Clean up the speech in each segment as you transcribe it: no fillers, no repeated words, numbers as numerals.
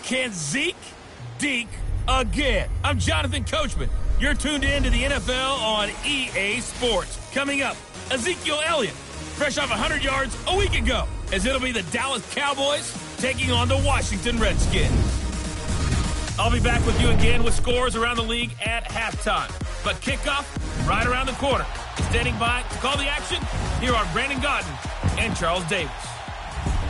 Can Zeke deke again? I'm Jonathan Coachman. You're tuned in to the NFL on EA Sports. Coming up, Ezekiel Elliott, fresh off 100 yards a week ago, as it'll be the Dallas Cowboys taking on the Washington Redskins. I'll be back with you again with scores around the league at halftime. But kickoff right around the corner. Standing by to call the action, here are Brandon Gaudin and Charles Davis.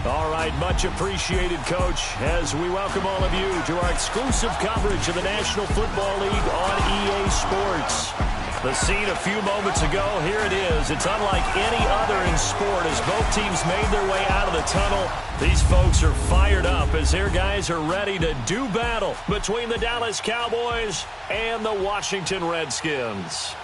All right, much appreciated, Coach, as we welcome all of you to our exclusive coverage of the National Football League on EA Sports. The scene a few moments ago, here it is. It's unlike any other in sport as both teams made their way out of the tunnel. These folks are fired up as their guys are ready to do battle between the Dallas Cowboys and the Washington Redskins.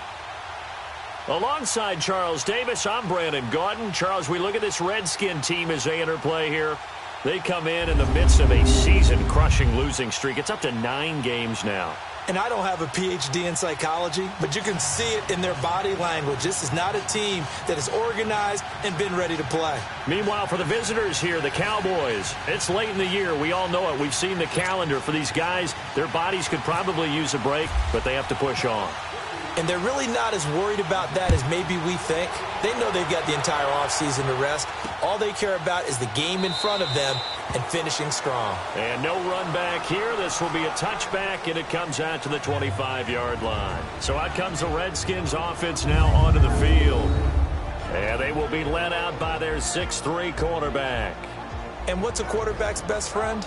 Alongside Charles Davis, I'm Brandon Gaudin. Charles, we look at this Redskin team as they interplay here. They come in the midst of a season-crushing losing streak. It's up to 9 games now. And I don't have a PhD in psychology, but you can see it in their body language. This is not a team that is organized and been ready to play. Meanwhile, for the visitors here, the Cowboys, it's late in the year. We all know it. We've seen the calendar for these guys. Their bodies could probably use a break, but they have to push on. And they're really not as worried about that as maybe we think. They know they've got the entire offseason to rest. All they care about is the game in front of them and finishing strong. And no run back here. This will be a touchback, and it comes out to the 25-yard line. So out comes the Redskins offense now onto the field. And they will be led out by their 6'3" quarterback. And what's a quarterback's best friend?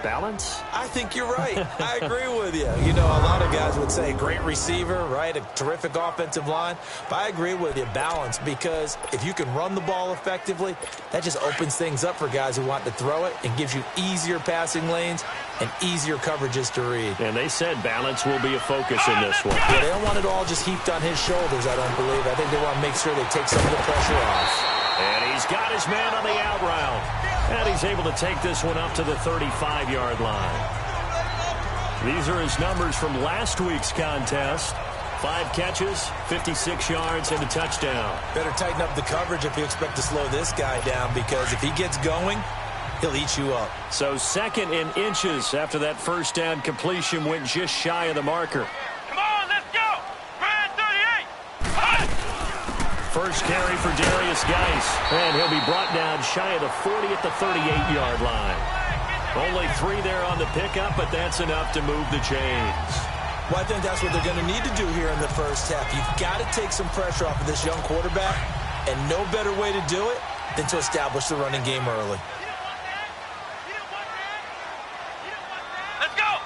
Balance? I think you're right. I agree with you. You know, a lot of guys would say great receiver, right? A terrific offensive line. But I agree with you, balance, because if you can run the ball effectively, that just opens things up for guys who want to throw it and gives you easier passing lanes and easier coverages to read. And they said balance will be a focus in this one. Yeah, they don't want it all just heaped on his shoulders, I don't believe. I think they want to make sure they take some of the pressure off. And he's got his man on the out route. And he's able to take this one up to the 35-yard line. These are his numbers from last week's contest. 5 catches, 56 yards, and a touchdown. Better tighten up the coverage if you expect to slow this guy down, because if he gets going, he'll eat you up. So 2nd in inches after that first down completion went just shy of the marker. Come on, let's go! Brand 38! First carry for Darius Geis, and he'll be brought down shy of the 40 at the 38-yard line. Only 3 there on the pickup, but that's enough to move the chains. Well, I think that's what they're going to need to do here in the first half. You've got to take some pressure off of this young quarterback, and no better way to do it than to establish the running game early. Let's go!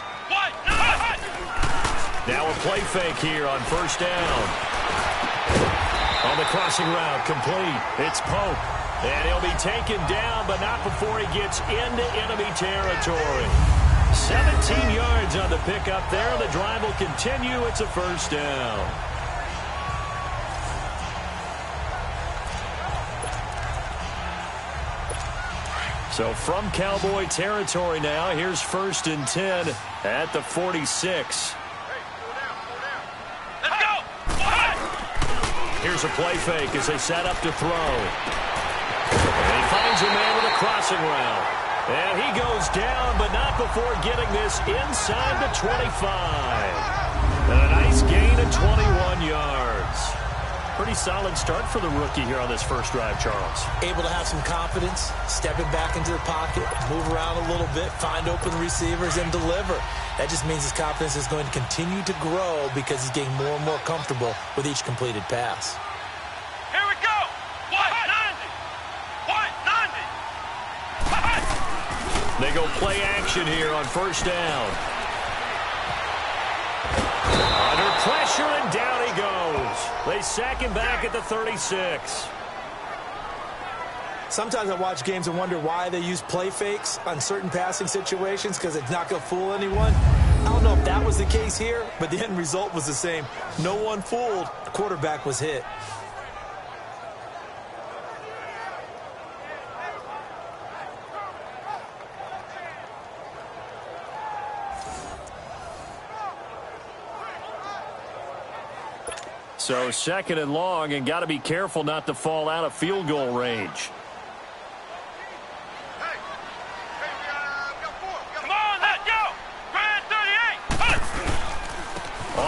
Now a play fake here on first down. On the crossing route, complete. It's Pope. And he'll be taken down, but not before he gets into enemy territory. 17 yards on the pickup there. The drive will continue. It's a first down. So from Cowboy territory now, here's 1st and 10 at the 46. Here's a play fake as they set up to throw. And he finds a man with a crossing route. And he goes down, but not before getting this inside the 25. And a nice gain of 21 yards. Pretty solid start for the rookie here on this first drive, Charles. Able to have some confidence, stepping back into the pocket, move around a little bit, find open receivers, and deliver. That just means his confidence is going to continue to grow because he's getting more and more comfortable with each completed pass. Here we go! 190! 190! They go play action here on first down. Under pressure, and down he goes. They sack him back at the 36. Sometimes I watch games and wonder why they use play fakes on certain passing situations, because it's not going to fool anyone. I don't know if that was the case here, but the end result was the same. No one fooled. The quarterback was hit. So 2nd and long, and got to be careful not to fall out of field goal range. Come on, let's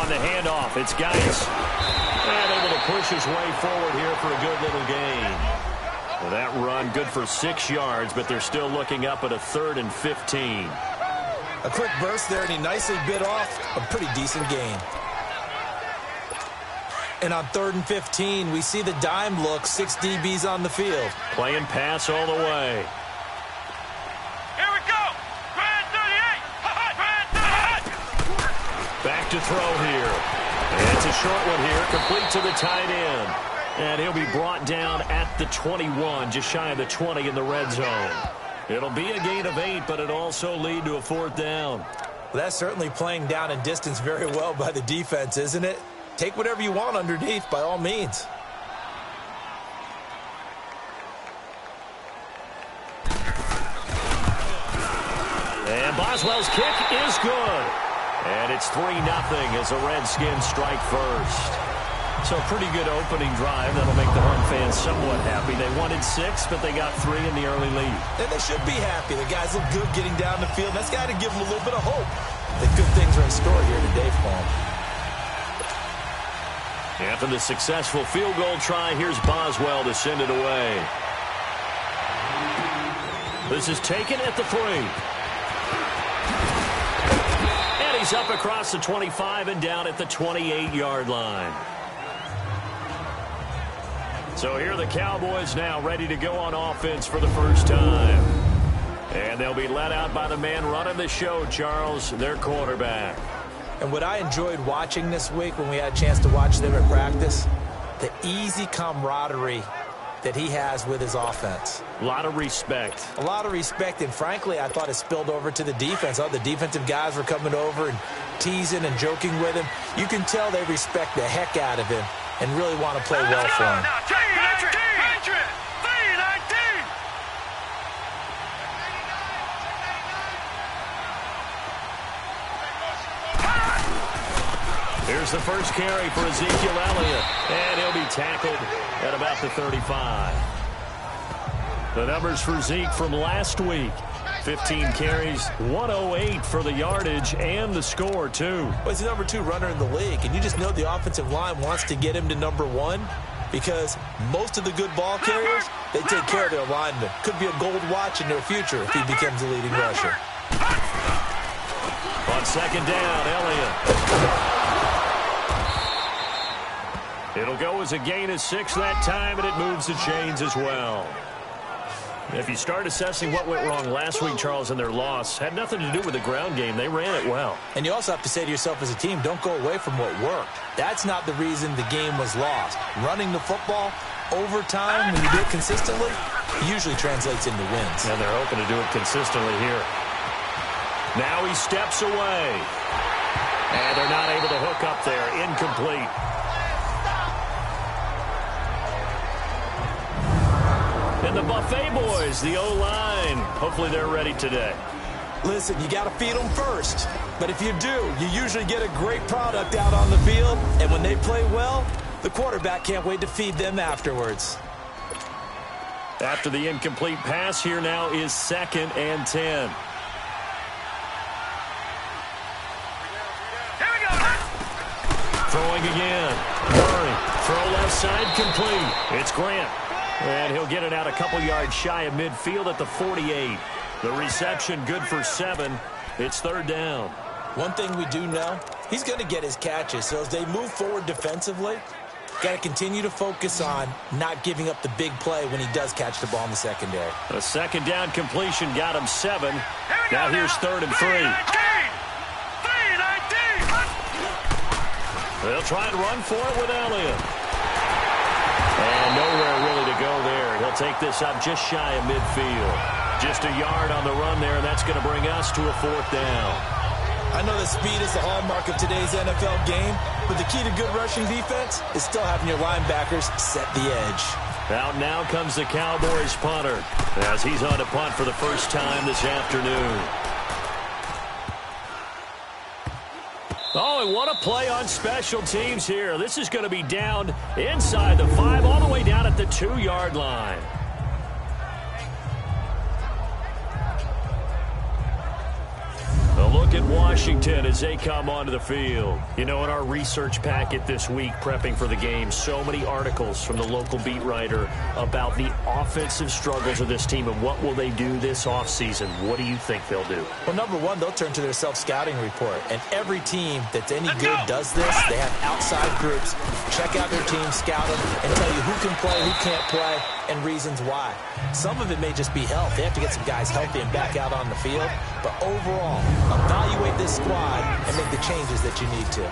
on the handoff. It's Geis. And able to push his way forward here for a good little gain. Well, that run good for 6 yards, but they're still looking up at a 3rd and 15. A quick burst there, and he nicely bit off a pretty decent gain. And on 3rd and 15, we see the dime look, 6 DBs on the field. Playing pass all the way. Here we go. Grand 38. Grand 38. Back to throw here. And it's a short one here, complete to the tight end. And he'll be brought down at the 21, just shy of the 20 in the red zone. It'll be a gain of 8, but it'll also lead to a 4th down. Well, that's certainly playing down in distance very well by the defense, isn't it? Take whatever you want underneath, by all means. And Boswell's kick is good. And it's 3-0 as the Redskins strike first. So a pretty good opening drive. That'll make the home fans somewhat happy. They wanted 6, but they got 3 in the early lead. And they should be happy. The guys look good getting down the field. That's got to give them a little bit of hope that good things are in store here today for them. After the successful field goal try, here's Boswell to send it away. This is taken at the 3. And he's up across the 25 and down at the 28-yard line. So here are the Cowboys now ready to go on offense for the first time. And they'll be led out by the man running the show, Charles, their quarterback. And what I enjoyed watching this week when we had a chance to watch them at practice, the easy camaraderie that he has with his offense. A lot of respect. A lot of respect, and frankly, I thought it spilled over to the defense. All the defensive guys were coming over and teasing and joking with him. You can tell they respect the heck out of him and really want to play well for him. Here's the first carry for Ezekiel Elliott, and he'll be tackled at about the 35. The numbers for Zeke from last week: 15 carries, 108 for the yardage, and the score, too. Well, he's the number 2 runner in the league, and you just know the offensive line wants to get him to number 1 because most of the good ball carriers, they take care of their linemen. Could be a gold watch in their future if he becomes the leading rusher. On second down, Elliott. It'll go as a gain of 6 that time, and it moves the chains as well. If you start assessing what went wrong last week, Charles, in their loss, had nothing to do with the ground game. They ran it well. And you also have to say to yourself as a team, don't go away from what worked. That's not the reason the game was lost. Running the football over time, when you do it consistently, usually translates into wins. And they're hoping to do it consistently here. Now he steps away. And they're not able to hook up there. Incomplete. And the Buffet boys, the O-line, hopefully they're ready today. Listen, you got to feed them first. But if you do, you usually get a great product out on the field. And when they play well, the quarterback can't wait to feed them afterwards. After the incomplete pass, here now is 2nd and 10. Here we go. Throwing again. Murray, throw left side, complete. It's Grant. And he'll get it out a couple yards shy of midfield at the 48. The reception good for 7. It's 3rd down. One thing we do know, he's going to get his catches. So as they move forward defensively, got to continue to focus on not giving up the big play when he does catch the ball in the secondary. A second down completion got him 7. Now here's 3rd and 3. 3-19. They'll try and run for it with Elliott. And nowhere really to go there. He'll take this up just shy of midfield. Just a yard on the run there, and that's going to bring us to a 4th down. I know that speed is the hallmark of today's NFL game, but the key to good rushing defense is still having your linebackers set the edge. Out now comes the Cowboys punter as he's on to punt for the first time this afternoon. Oh, and what a play on special teams here. This is going to be down inside the 5, all the way down at the 2-yard line. A look at from Washington as they come onto the field. You know, in our research packet this week, prepping for the game, so many articles from the local beat writer about the offensive struggles of this team and what will they do this offseason. What do you think they'll do? Well, number one, they'll turn to their self-scouting report. And every team that's any good does this. They have outside groups. Check out their team, scout them, and tell you who can play, who can't play, and reasons why. Some of it may just be health. They have to get some guys healthy and back out on the field. But overall, evaluate this squad and make the changes that you need to.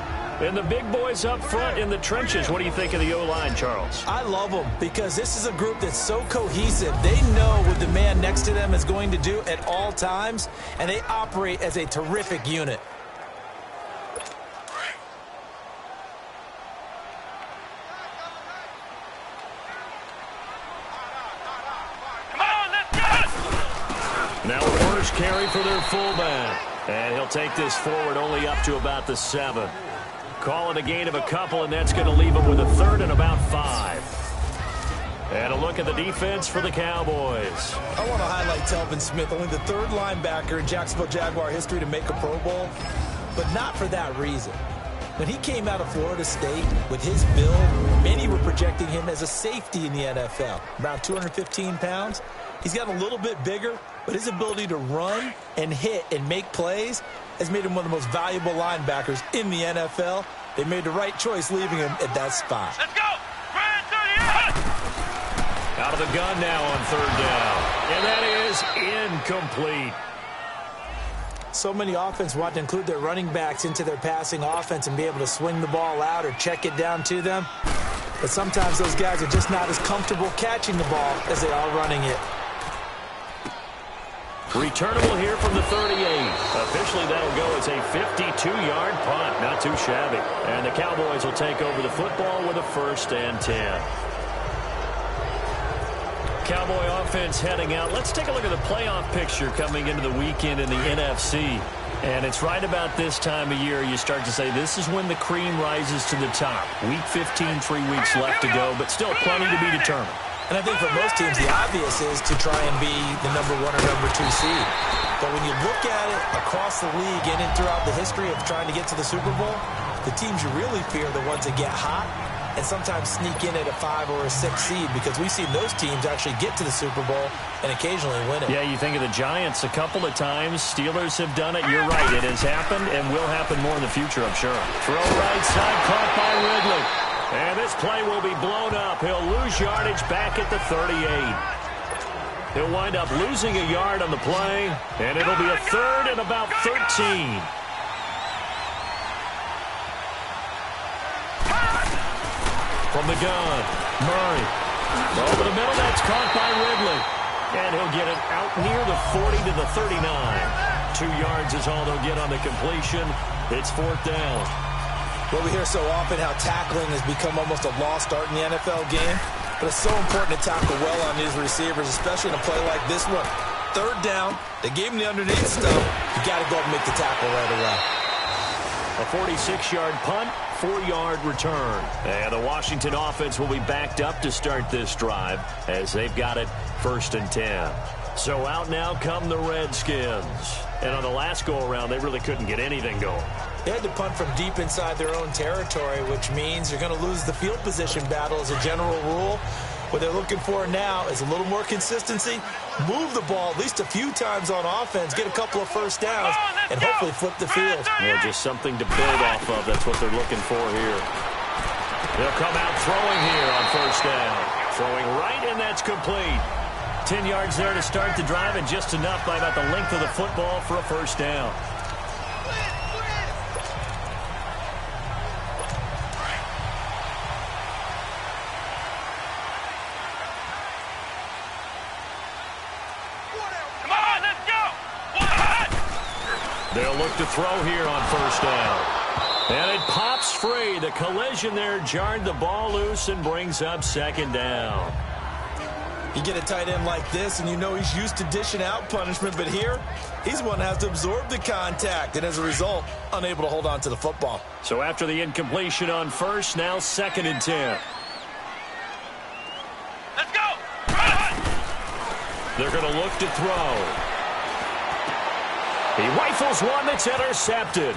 And the big boys up front in the trenches, what do you think of the O-line, Charles? I love them because this is a group that's so cohesive. They know what the man next to them is going to do at all times, and they operate as a terrific unit. Now a first carry for their fullback. And he'll take this forward only up to about the 7. Call it a gain of a couple, and that's going to leave him with a 3rd and about 5. And a look at the defense for the Cowboys. I want to highlight Telvin Smith, only the 3rd linebacker in Jacksonville Jaguar history to make a Pro Bowl, but not for that reason. When he came out of Florida State with his build, many were projecting him as a safety in the NFL, around 215 pounds. He's gotten a little bit bigger, but his ability to run and hit and make plays has made him one of the most valuable linebackers in the NFL. They made the right choice leaving him at that spot. Let's go! Brand 38! Out of the gun now on 3rd down. And that is incomplete. So many offense want to include their running backs into their passing offense and be able to swing the ball out or check it down to them. But sometimes those guys are just not as comfortable catching the ball as they are running it. Returnable here from the 38. Officially, that'll go as a 52-yard punt. Not too shabby. And the Cowboys will take over the football with a 1st and 10. Cowboy offense heading out. Let's take a look at the playoff picture coming into the weekend in the NFC. And it's right about this time of year you start to say this is when the cream rises to the top. Week 15, 3 weeks left to go, but still plenty to be determined. And I think for most teams, the obvious is to try and be the number 1 or number 2 seed. But when you look at it across the league and throughout the history of trying to get to the Super Bowl, the teams you really fear are the ones that get hot and sometimes sneak in at a 5 or a 6 seed, because we've seen those teams actually get to the Super Bowl and occasionally win it. Yeah, you think of the Giants a couple of times. Steelers have done it. You're right. It has happened and will happen more in the future, I'm sure. Throw right side, caught by Ridley. And this play will be blown up. He'll lose yardage back at the 38. He'll wind up losing a yard on the play, and it'll be a 3rd and about 13. From the gun, Murray. Over the middle, that's caught by Ridley. And he'll get it out near the 40 to the 39. 2 yards is all they'll get on the completion. It's 4th down. Well, we hear so often how tackling has become almost a lost art in the NFL game. But it's so important to tackle well on these receivers, especially in a play like this one. 3rd down, they gave him the underneath stuff. You got to go and make the tackle right away. A 46-yard punt, 4-yard return. And the Washington offense will be backed up to start this drive as they've got it 1st and 10. So out now come the Redskins. And on the last go-around, they really couldn't get anything going. They had to punt from deep inside their own territory, which means you're going to lose the field position battle as a general rule. What they're looking for now is a little more consistency, move the ball at least a few times on offense, get a couple of 1st downs, and hopefully flip the field. Yeah, just something to build off of. That's what they're looking for here. They'll come out throwing here on 1st down. Throwing right, and that's complete. 10 yards there to start the drive, and just enough by about the length of the football for a 1st down. They'll look to throw here on 1st down. And it pops free. The collision there jarred the ball loose and brings up 2nd down. You get a tight end like this, and you know he's used to dishing out punishment, but here, he's one that has to absorb the contact, and as a result, unable to hold on to the football. So after the incompletion on 1st, now 2nd and 10. Let's go! They're going to look to throw. He rifles one that's intercepted.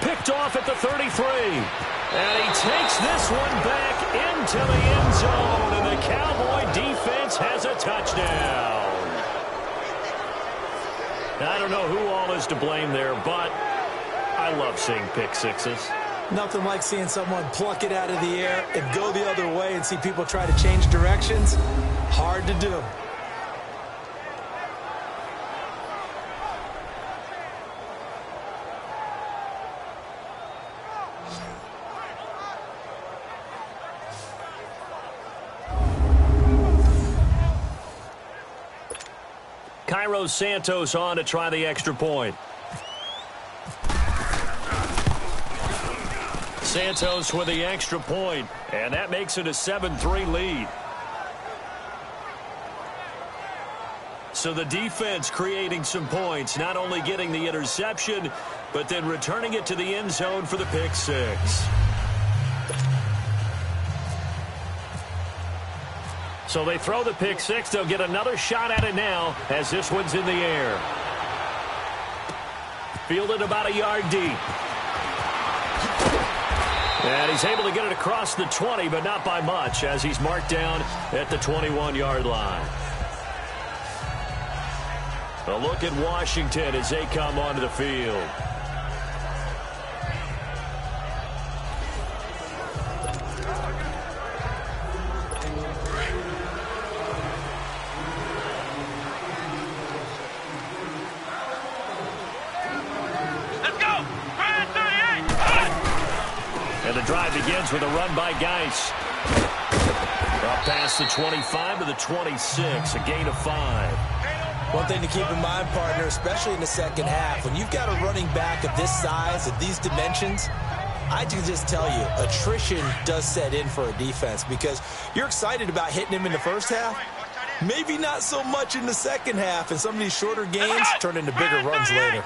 Picked off at the 33. And he takes this one back into the end zone. And the Cowboy defense has a touchdown. I don't know who all is to blame there, but I love seeing pick sixes. Nothing like seeing someone pluck it out of the air and go the other way and see people try to change directions. Hard to do. Cairo Santos on to try the extra point. Santos with the extra point, and that makes it a 7-3 lead. So the defense creating some points, not only getting the interception, but then returning it to the end zone for the pick six. So they throw the pick six. They'll get another shot at it now as this one's in the air. Fielded about a yard deep. And he's able to get it across the 20, but not by much as he's marked down at the 21-yard line. A look at Washington as they come onto the field. And the drive begins with a run by Geis. Up past the 25 to the 26, a gain of 5. One thing to keep in mind, partner, especially in the second half, when you've got a running back of this size, of these dimensions, I can just tell you, attrition does set in for a defense because you're excited about hitting him in the first half. Maybe not so much in the second half, and some of these shorter gains turn into bigger runs later.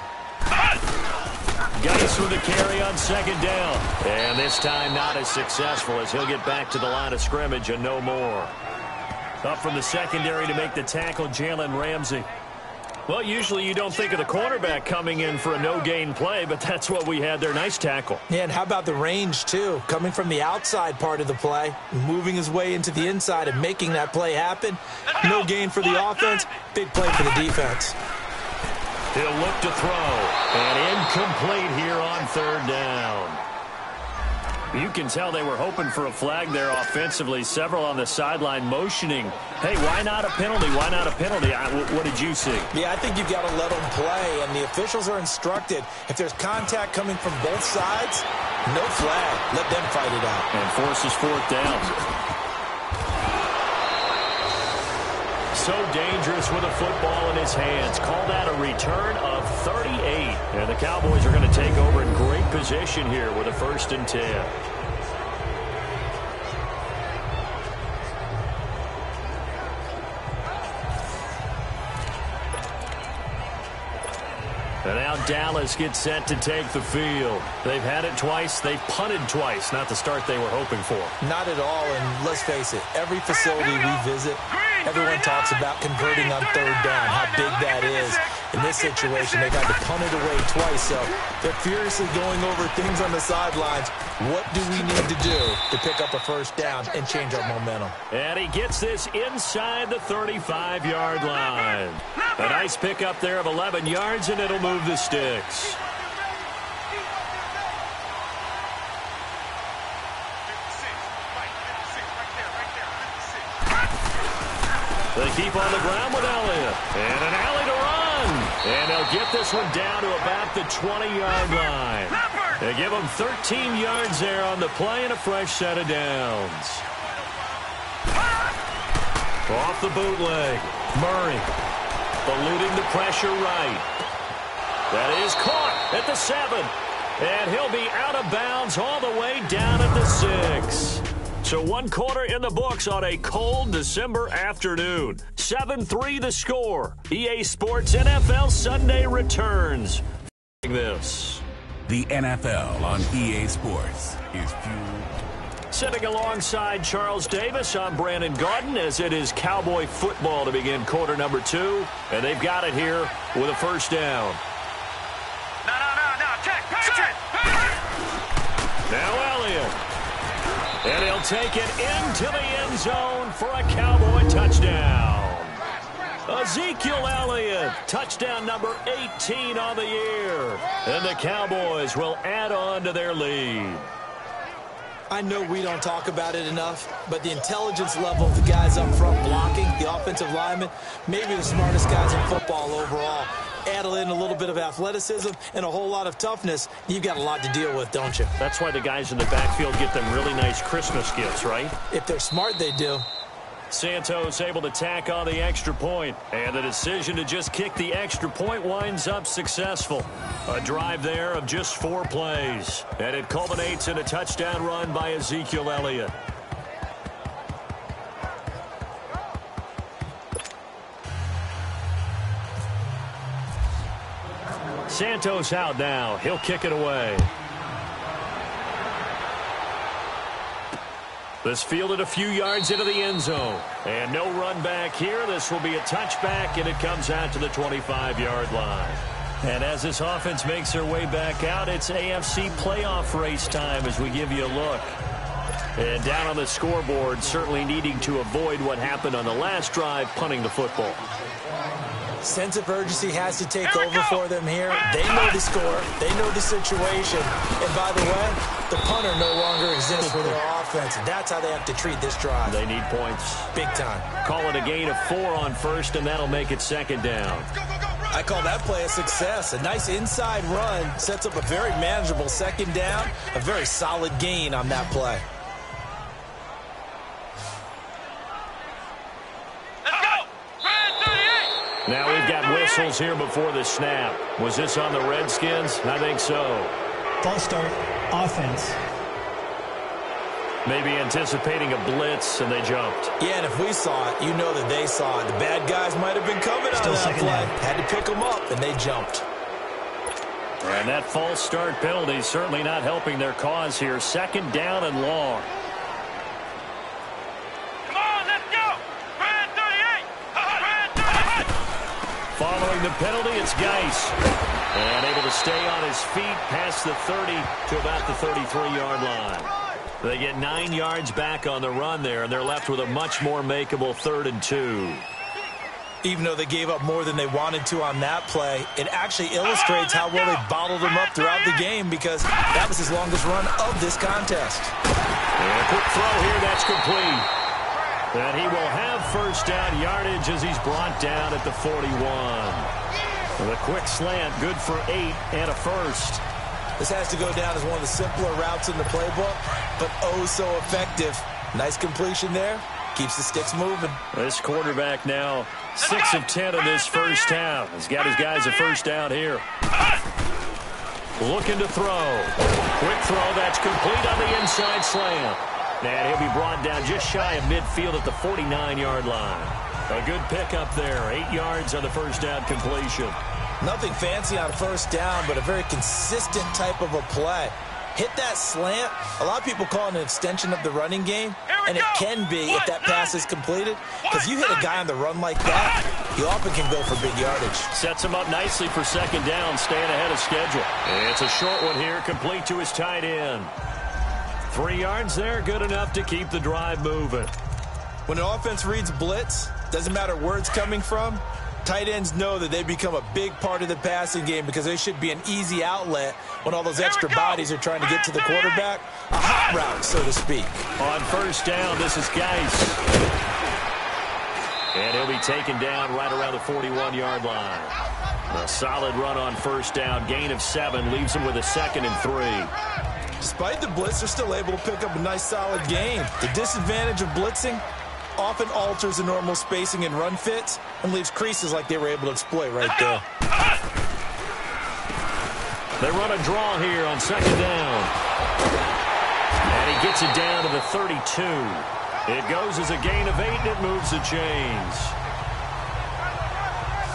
Geis with the carry on second down. And this time not as successful as he'll get back to the line of scrimmage and no more. Up from the secondary to make the tackle, Jalen Ramsey. Well, usually you don't think of the cornerback coming in for a no-gain play, but that's what we had there. Nice tackle. Yeah, and how about the range, too? Coming from the outside part of the play, moving his way into the inside and making that play happen. No gain for the offense, big play for the defense. He'll look to throw, and incomplete here on third down. You can tell they were hoping for a flag there offensively. Several on the sideline motioning. Hey, why not a penalty? Why not a penalty? What did you see? Yeah, I think you've got to let them play, and the officials are instructed. If there's contact coming from both sides, no flag. Let them fight it out. And forces fourth down. So dangerous with a football in his hands. Call that a return of 38. And the Cowboys are going to take over in great position here with a 1st and 10. And now Dallas gets set to take the field. They've had it twice. They've punted twice. Not the start they were hoping for. Not at all, and let's face it, every facility we visit, everyone talks about converting on third down, how big that is. In this situation, they've had to punt it away twice, so they're furiously going over things on the sidelines. What do we need to do to pick up a 1st down and change our momentum? And he gets this inside the 35-yard line. A nice pickup there of 11 yards, and it'll move the sticks. They keep on the ground with Elliott. And an alley to run. And they'll get this one down to about the 20-yard line. They give them 13 yards there on the play and a fresh set of downs. Off the bootleg. Murray eluding the pressure right. That is caught at the 7. And he'll be out of bounds all the way down at the 6. So 1 quarter in the books on a cold December afternoon. 7-3 the score. EA Sports NFL Sunday returns. This. The NFL on EA Sports is fueled. Sitting alongside Charles Davis, I'm Brandon Gaudin as it is Cowboy football to begin quarter number 2. And they've got it here with a 1st down. take it into the end zone for a Cowboy touchdown. Ezekiel Elliott, touchdown number 18 on the year. And the Cowboys will add on to their lead. I know we don't talk about it enough, but the intelligence level of the guys up front blocking, the offensive linemen, maybe the smartest guys in football overall. Add in a little bit of athleticism and a whole lot of toughness, you've got a lot to deal with, don't you? That's why the guys in the backfield get them really nice Christmas gifts, right? If they're smart, they do. Santos able to tack on the extra point, and the decision to just kick the extra point winds up successful. A drive there of just 4 plays, and it culminates in a touchdown run by Ezekiel Elliott. Santos out now. He'll kick it away. This fielded a few yards into the end zone. And no run back here. This will be a touchback, and it comes out to the 25-yard line. And as this offense makes their way back out, it's AFC playoff race time as we give you a look. And down on the scoreboard, certainly needing to avoid what happened on the last drive, punting the football. Sense of urgency has to take over for them here. They know the score. They know the situation. And by the way, the punter no longer exists for their offense. That's how they have to treat this drive. They need points. Big time. Call it a gain of 4 on first, and that'll make it second down. I call that play a success. A nice inside run sets up a very manageable second down. A very solid gain on that play. Now we've got whistles here before the snap. Was this on the Redskins? I think so. False start, offense. Maybe anticipating a blitz, and they jumped. Yeah, and if we saw it, you know that they saw it. The bad guys might have been coming out of that play. Had to pick them up, and they jumped. And that false start penalty is certainly not helping their cause here. Second down and long. Following the penalty, it's Geis. And able to stay on his feet past the 30 to about the 33-yard line. They get 9 yards back on the run there, and they're left with a much more makeable 3rd and 2. Even though they gave up more than they wanted to on that play, it actually illustrates how well they bottled them up throughout the game because that was his longest run of this contest. And a quick throw here, that's complete. And he will have first down yardage as he's brought down at the 41. The quick slant, good for 8 and a first. This has to go down as one of the simpler routes in the playbook, but oh so effective. Nice completion there. Keeps the sticks moving. This quarterback now 6 of 10 in this first half. He's got his guys a first down here. Looking to throw. Quick throw, that's complete on the inside slant. And he'll be brought down just shy of midfield at the 49-yard line. A good pickup there. 8 yards on the first down completion. Nothing fancy on first down, but a very consistent type of a play. Hit that slant. A lot of people call it an extension of the running game, and it can be if that pass is completed. Because you hit a guy on the run like that, you often can go for big yardage. Sets him up nicely for second down, staying ahead of schedule. It's a short one here, complete to his tight end. 3 yards there, good enough to keep the drive moving. When an offense reads blitz, doesn't matter where it's coming from, tight ends know that they become a big part of the passing game because they should be an easy outlet when all those extra bodies are trying to get to the quarterback. A hot route, so to speak. On first down, this is Geis. And he'll be taken down right around the 41-yard line. A solid run on first down, gain of 7, leaves him with a 2nd and 3. Despite the blitz, they're still able to pick up a nice solid gain. The disadvantage of blitzing often alters the normal spacing and run fits and leaves creases like they were able to exploit right there. They run a draw here on second down. And he gets it down to the 32. It goes as a gain of 8, and it moves the chains.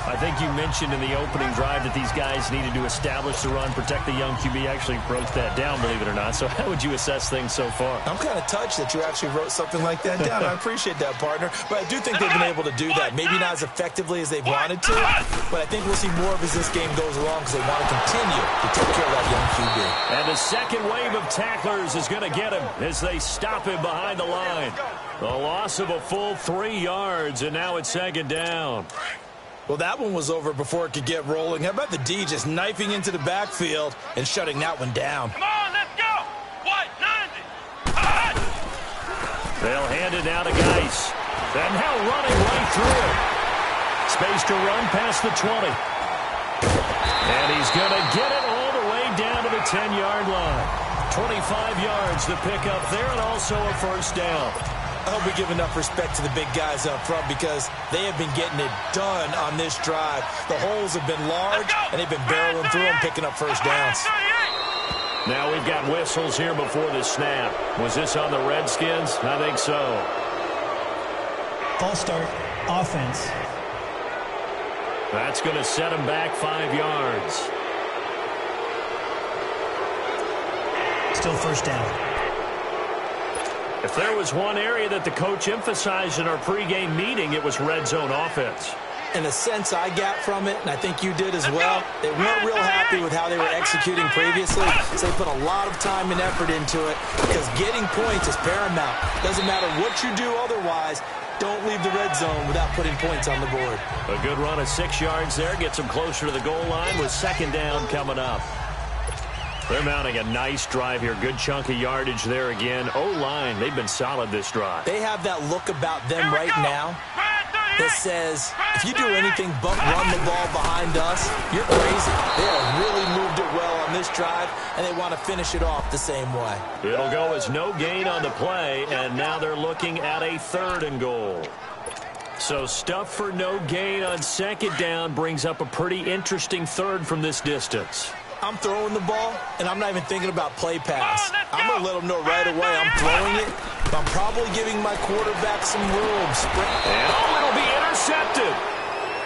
I think you mentioned in the opening drive that these guys needed to establish the run, protect the young QB. Actually broke that down, believe it or not. So how would you assess things so far? I'm kind of touched that you actually wrote something like that down. I appreciate that, partner. But I do think they've been able to do that. Maybe not as effectively as they've wanted to, but I think we'll see more of as this game goes along because they want to continue to take care of that young QB. And the second wave of tacklers is going to get him as they stop him behind the line. The loss of a full 3 yards, and now it's second down. Well, that one was over before it could get rolling. How about the D just knifing into the backfield and shutting that one down? Come on, let's go. White 90. They'll hand it now to Geis. And now running right through it. Space to run past the 20. And he's going to get it all the way down to the 10-yard line. 25 yards to pick up there and also a first down. I hope we give enough respect to the big guys up front because they have been getting it done on this drive. The holes have been large, and they've been barreling through them, picking up first downs. Now we've got whistles here before the snap. Was this on the Redskins? I think so. False start, offense. That's going to set him back 5 yards. Still first down. If there was one area that the coach emphasized in our pregame meeting, it was red zone offense. And the sense I got from it, and I think you did as well, they weren't real happy with how they were executing previously, so they put a lot of time and effort into it because getting points is paramount. Doesn't matter what you do otherwise, don't leave the red zone without putting points on the board. A good run of 6 yards there gets them closer to the goal line with second down coming up. They're mounting a nice drive here. Good chunk of yardage there again. O-line, they've been solid this drive. They have that look about them right now that says, if you do anything but run the ball behind us, you're crazy. They have really moved it well on this drive, and they want to finish it off the same way. It'll go as no gain on the play, and now they're looking at a 3rd and goal. So stuff for no gain on second down brings up a pretty interesting 3rd from this distance. I'm throwing the ball, and I'm not even thinking about play pass. I'm going to let them know right away I'm throwing it, but I'm probably giving my quarterback some room. And it'll be intercepted.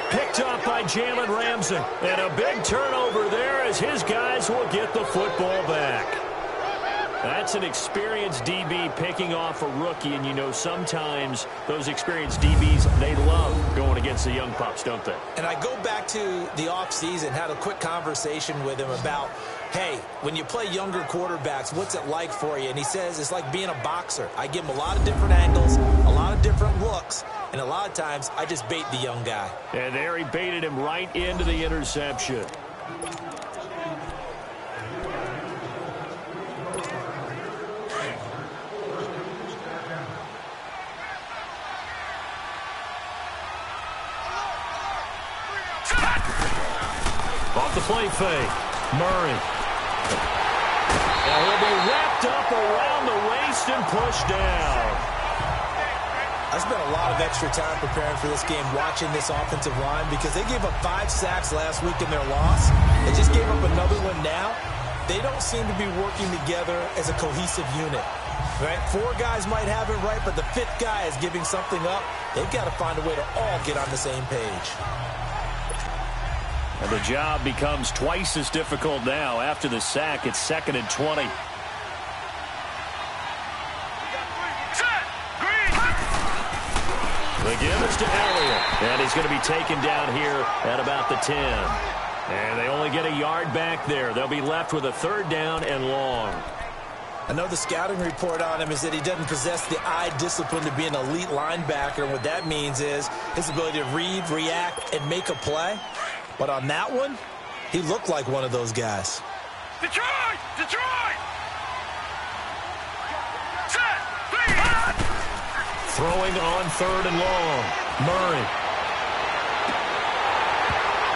Picked up by Jalen Ramsey. And a big turnover there as his guys will get the football back. That's an experienced DB picking off a rookie, and you know sometimes those experienced DBs, they love going against the young pups, don't they? And I go back to the offseason, had a quick conversation with him about, hey, when you play younger quarterbacks, what's it like for you? And he says it's like being a boxer. I give him a lot of different angles, a lot of different looks, and a lot of times I just bait the young guy. And there he baited him right into the interception. Off the play fake, Murray. And he'll be wrapped up around the waist and pushed down. I spent a lot of extra time preparing for this game watching this offensive line because they gave up 5 sacks last week in their loss. They just gave up another one now. They don't seem to be working together as a cohesive unit. Right? 4 guys might have it right, but the 5th guy is giving something up. They've got to find a way to all get on the same page. And the job becomes twice as difficult now. After the sack, it's 2nd and 20. The give is to Elliott. And he's going to be taken down here at about the 10. And they only get a yard back there. They'll be left with a 3rd down and long. I know the scouting report on him is that he doesn't possess the eye discipline to be an elite linebacker. And what that means is his ability to read, react, and make a play. But on that one, he looked like one of those guys. Detroit! Detroit! Set! Throwing on 3rd and long. Murray.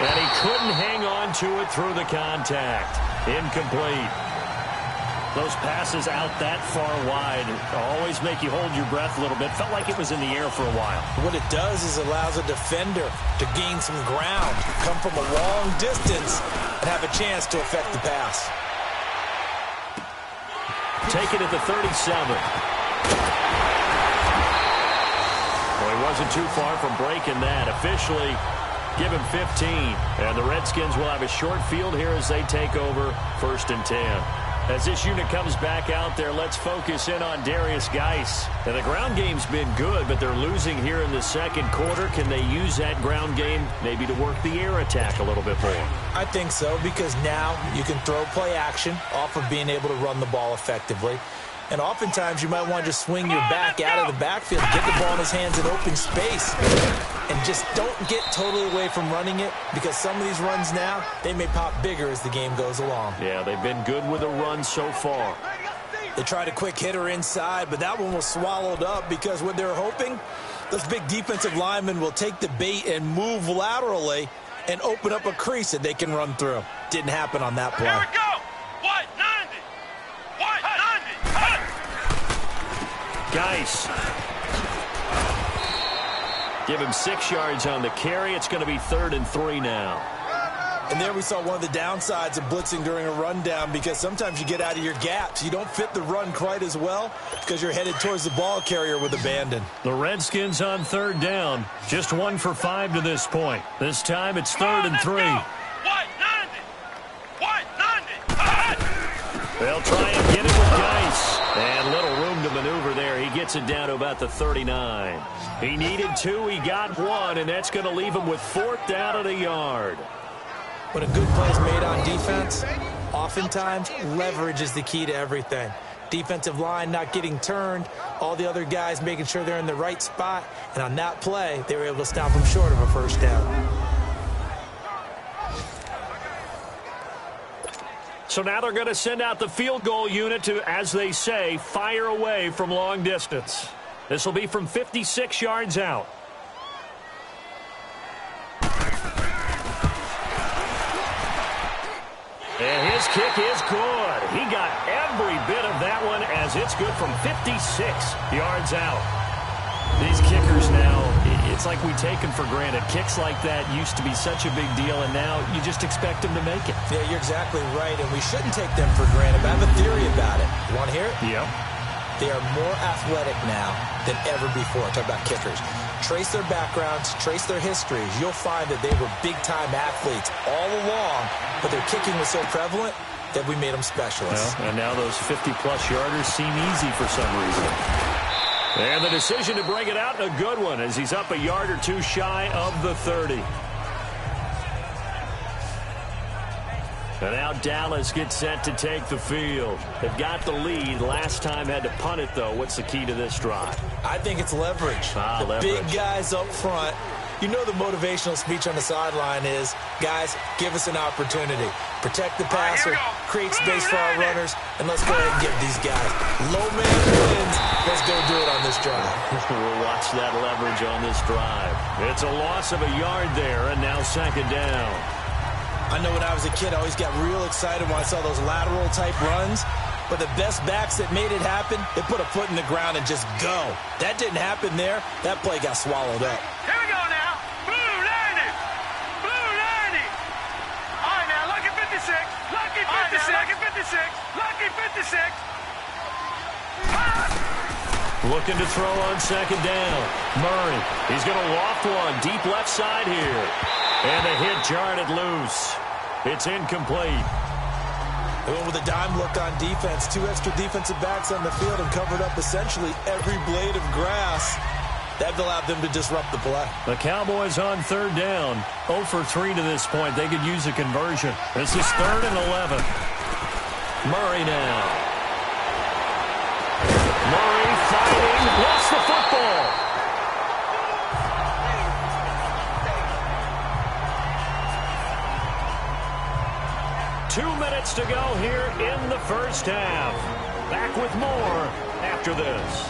And he couldn't hang on to it through the contact. Incomplete. Those passes out that far wide always make you hold your breath a little bit. Felt like it was in the air for a while. What it does is allows a defender to gain some ground, come from a long distance, and have a chance to affect the pass. Take it at the 37. Well, he wasn't too far from breaking that. Officially, Give him 15. And the Redskins will have a short field here as they take over 1st and 10. As this unit comes back out there, let's focus in on Darius Geis. And the ground game's been good, but they're losing here in the second quarter. Can they use that ground game maybe to work the air attack a little bit more? I think so, because now you can throw play action off of being able to run the ball effectively. And oftentimes you might want to just swing your back out of the backfield, get the ball in his hands in open space, and just don't get totally away from running it, because some of these runs now, they may pop bigger as the game goes along. Yeah, they've been good with a run so far. They tried a quick hitter inside, but that one was swallowed up because what they're hoping, those big defensive linemen will take the bait and move laterally and open up a crease that they can run through. Didn't happen on that play. Here we go. What? 90. What? 90. Geis. Give him 6 yards on the carry. It's going to be 3rd and 3 now. And there we saw one of the downsides of blitzing during a rundown, because sometimes you get out of your gaps. You don't fit the run quite as well because you're headed towards the ball carrier with abandon. The Redskins on 3rd down. Just 1 for 5 to this point. This time it's 3rd and 3. What? 90. What? 90. They'll try and get it with Geis. And little room to maneuver there. He gets it down to about the 39. He needed 2. He got 1, and that's going to leave him with 4th down at a yard. When a good play is made on defense, oftentimes leverage is the key to everything. Defensive line not getting turned, all the other guys making sure they're in the right spot, and on that play, they were able to stop them short of a 1st down. So now they're going to send out the field goal unit to, as they say, fire away from long distance. This will be from 56 yards out. And his kick is good. He got every bit of that one, as it's good from 56 yards out. These kickers now, it's like we take them for granted. Kicks like that used to be such a big deal, and now you just expect them to make it. Yeah, you're exactly right, and we shouldn't take them for granted. But I have a theory about it. You want to hear it? Yep. They are more athletic now than ever before. Talk about kickers. Trace their backgrounds, trace their histories. You'll find that they were big-time athletes all along, but their kicking was so prevalent that we made them specialists. Well, and now those 50-plus yarders seem easy for some reason. And the decision to bring it out, a good one, as he's up a yard or 2 shy of the 30. And now Dallas gets set to take the field. They've got the lead. Last time had to punt it, though. What's the key to this drive? I think it's leverage. Leverage. Big guys up front. You know the motivational speech on the sideline is, guys, give us an opportunity. Protect the passer, create space for our runners, and let's go ahead and give these guys. Low man wins. Let's go do it on this drive. We'll watch that leverage on this drive. It's a loss of a yard there, and now 2nd down. I know when I was a kid, I always got real excited when I saw those lateral-type runs. But the best backs that made it happen, they put a foot in the ground and just go. That didn't happen there. That play got swallowed up. Here we go now. Blue 90. Blue 90. All right, now, lucky 56. Lucky 56. Lucky 56. Lucky 56. Looking to throw on 2nd down. Murray, he's going to loft one deep left side here. And the hit jarred it loose. It's incomplete. They went with a dime look on defense. 2 extra defensive backs on the field and covered up essentially every blade of grass. That allowed them to disrupt the play. The Cowboys on 3rd down. 0 for 3 to this point. They could use a conversion. This is 3rd and 11. Murray now. Murray fighting. Lost the football. Two minutes to go here in the 1st half. Back with more after this.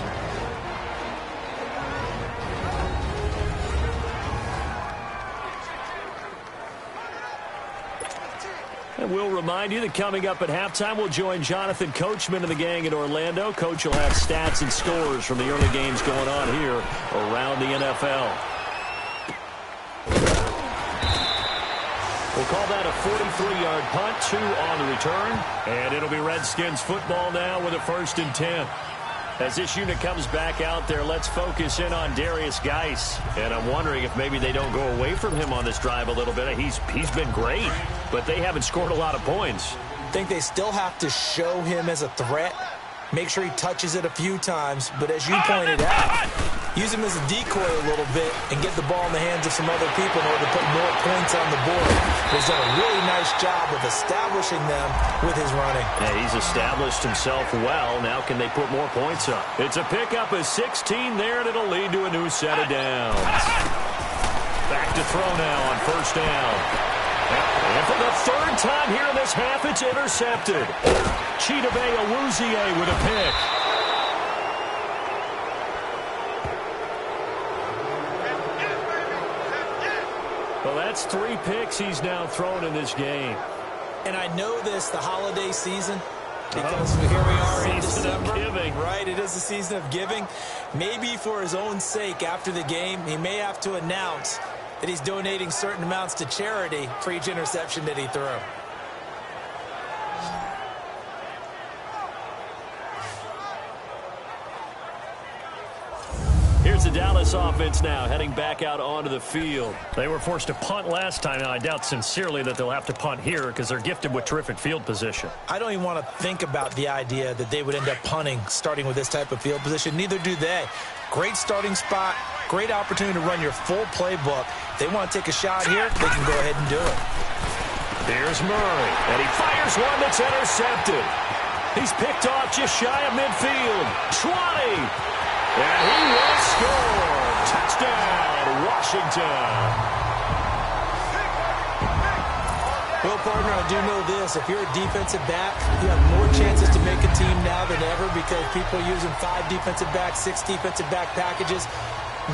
And we'll remind you that coming up at halftime, we'll join Jonathan Coachman and the gang in Orlando. Coach will have stats and scores from the early games going on here around the NFL. We'll call that a 43-yard punt, 2 on the return. And it'll be Redskins football now with a 1st and 10. As this unit comes back out there, let's focus in on Darius Geis. And I'm wondering if maybe they don't go away from him on this drive a little bit. He's been great, but they haven't scored a lot of points. I think they still have to show him as a threat. Make sure he touches it a few times. But as you pointed out, use him as a decoy a little bit and get the ball in the hands of some other people in order to put more points on the board. He's done a really nice job of establishing them with his running. Yeah, he's established himself well. Now can they put more points up? It's a pickup of 16 there, and it'll lead to a new set of downs. Back to throw now on first down. And for the third time here in this half, it's intercepted. Chidobe Awuzie with a pick. Well, that's 3 picks he's now thrown in this game. And I know this, the holiday season, because here we are in December. Giving. Right, it is the season of giving. Maybe for his own sake after the game, he may have to announce that he's donating certain amounts to charity for each interception that he threw. Here's the Dallas offense now, heading back out onto the field. They were forced to punt last time, and I doubt sincerely that they'll have to punt here because they're gifted with terrific field position. I don't even want to think about the idea that they would end up punting starting with this type of field position. Neither do they. Great starting spot, great opportunity to run your full playbook. They want to take a shot here, they can go ahead and do it. Here's Murray, and he fires one that's intercepted. He's picked off just shy of midfield. 20. And he will score. Touchdown, Washington. Well, partner, I do know this. If you're a defensive back, you have more chances to make a team now than ever because people are using 5 defensive backs, 6 defensive back packages.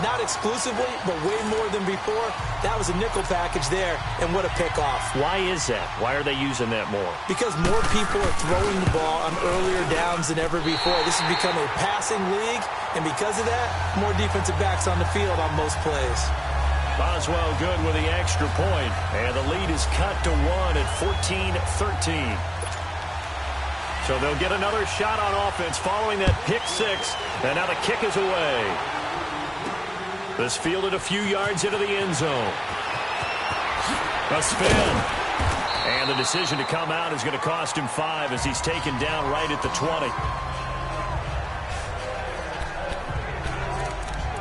Not exclusively, but way more than before. That was a nickel package there, and what a pickoff. Why is that? Why are they using that more? Because more people are throwing the ball on earlier downs than ever before. This has become a passing league, and because of that, more defensive backs on the field on most plays. Boswell good with the extra point, and the lead is cut to 1 at 14-13. So they'll get another shot on offense following that pick 6, and now the kick is away. This fielded a few yards into the end zone. A spin. And the decision to come out is going to cost him 5 as he's taken down right at the 20.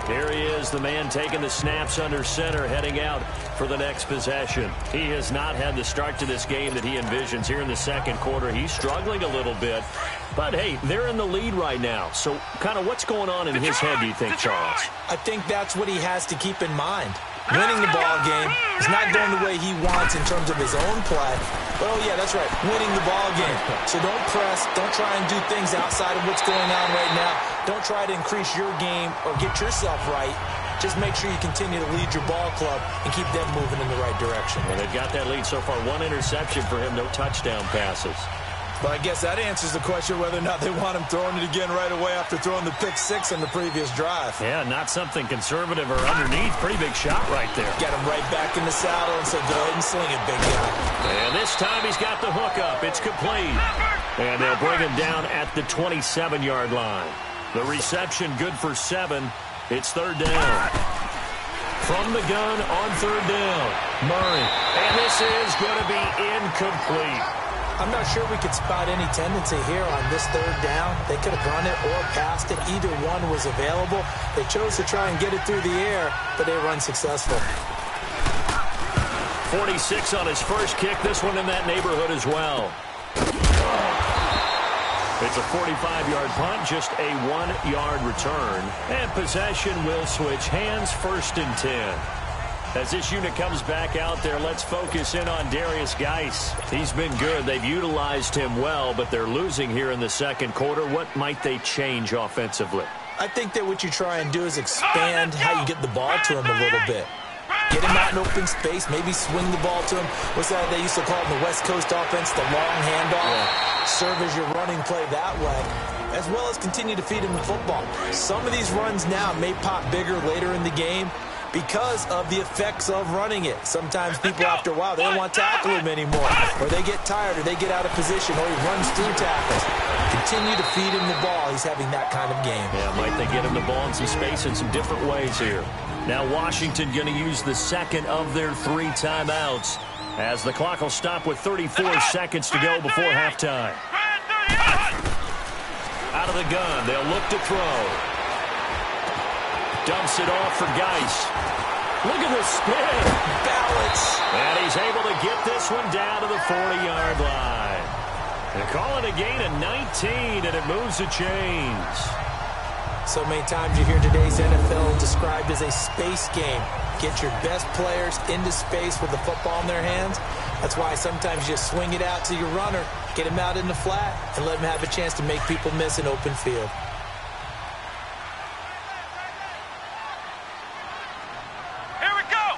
Here he is, the man taking the snaps under center, heading out for the next possession. He has not had the start to this game that he envisions here in the second quarter. He's struggling a little bit. But, hey, they're in the lead right now. So, kind of what's going on in his head, do you think, Charles? I think that's what he has to keep in mind. Winning the ball game is not going the way he wants in terms of his own play. But, oh, yeah, that's right, winning the ball game. So don't press. Don't try and do things outside of what's going on right now. Don't try to increase your game or get yourself right. Just make sure you continue to lead your ball club and keep them moving in the right direction. And they've got that lead so far. 1 interception for him, no touchdown passes. But I guess that answers the question whether or not they want him throwing it again right away after throwing the pick 6 on the previous drive. Yeah, not something conservative or underneath. Pretty big shot right there. Got him right back in the saddle and said, go ahead and sling it, big guy. And this time he's got the hook up. It's complete. And they'll bring him down at the 27-yard line. The reception good for 7. It's 3rd down. From the gun on 3rd down. Murray. And this is going to be incomplete. I'm not sure we could spot any tendency here on this 3rd down. They could have run it or passed it. Either one was available. They chose to try and get it through the air, but they were unsuccessful. 46 on his first kick. This one in that neighborhood as well. It's a 45-yard punt, just a 1-yard return. And possession will switch hands, 1st and 10. As this unit comes back out there, let's focus in on Darius Geis. He's been good. They've utilized him well, but they're losing here in the second quarter. What might they change offensively? I think that what you try and do is expand how you get the ball to him a little bit. Get him out in open space, maybe swing the ball to him. What's that they used to call it in the West Coast offense, the long handoff? Yeah. Serve as your running play that way, as well as continue to feed him the football. Some of these runs now may pop bigger later in the game, because of the effects of running it. Sometimes people, after a while, they don't want to tackle him anymore, or they get tired, or they get out of position, or he runs through tackles. Continue to feed him the ball. He's having that kind of game. Yeah, might they get him the ball in some space in some different ways here. Now Washington going to use the second of their 3 timeouts as the clock will stop with 34 seconds to go before halftime. Out of the gun, they'll look to throw. Dumps it off for Geis. Look at the spin. Balance. And he's able to get this one down to the 40-yard line. They're calling a gain of 19, and it moves the chains. So many times you hear today's NFL described as a space game. Get your best players into space with the football in their hands. That's why sometimes you just swing it out to your runner, get him out in the flat, and let him have a chance to make people miss an open field. Here we go.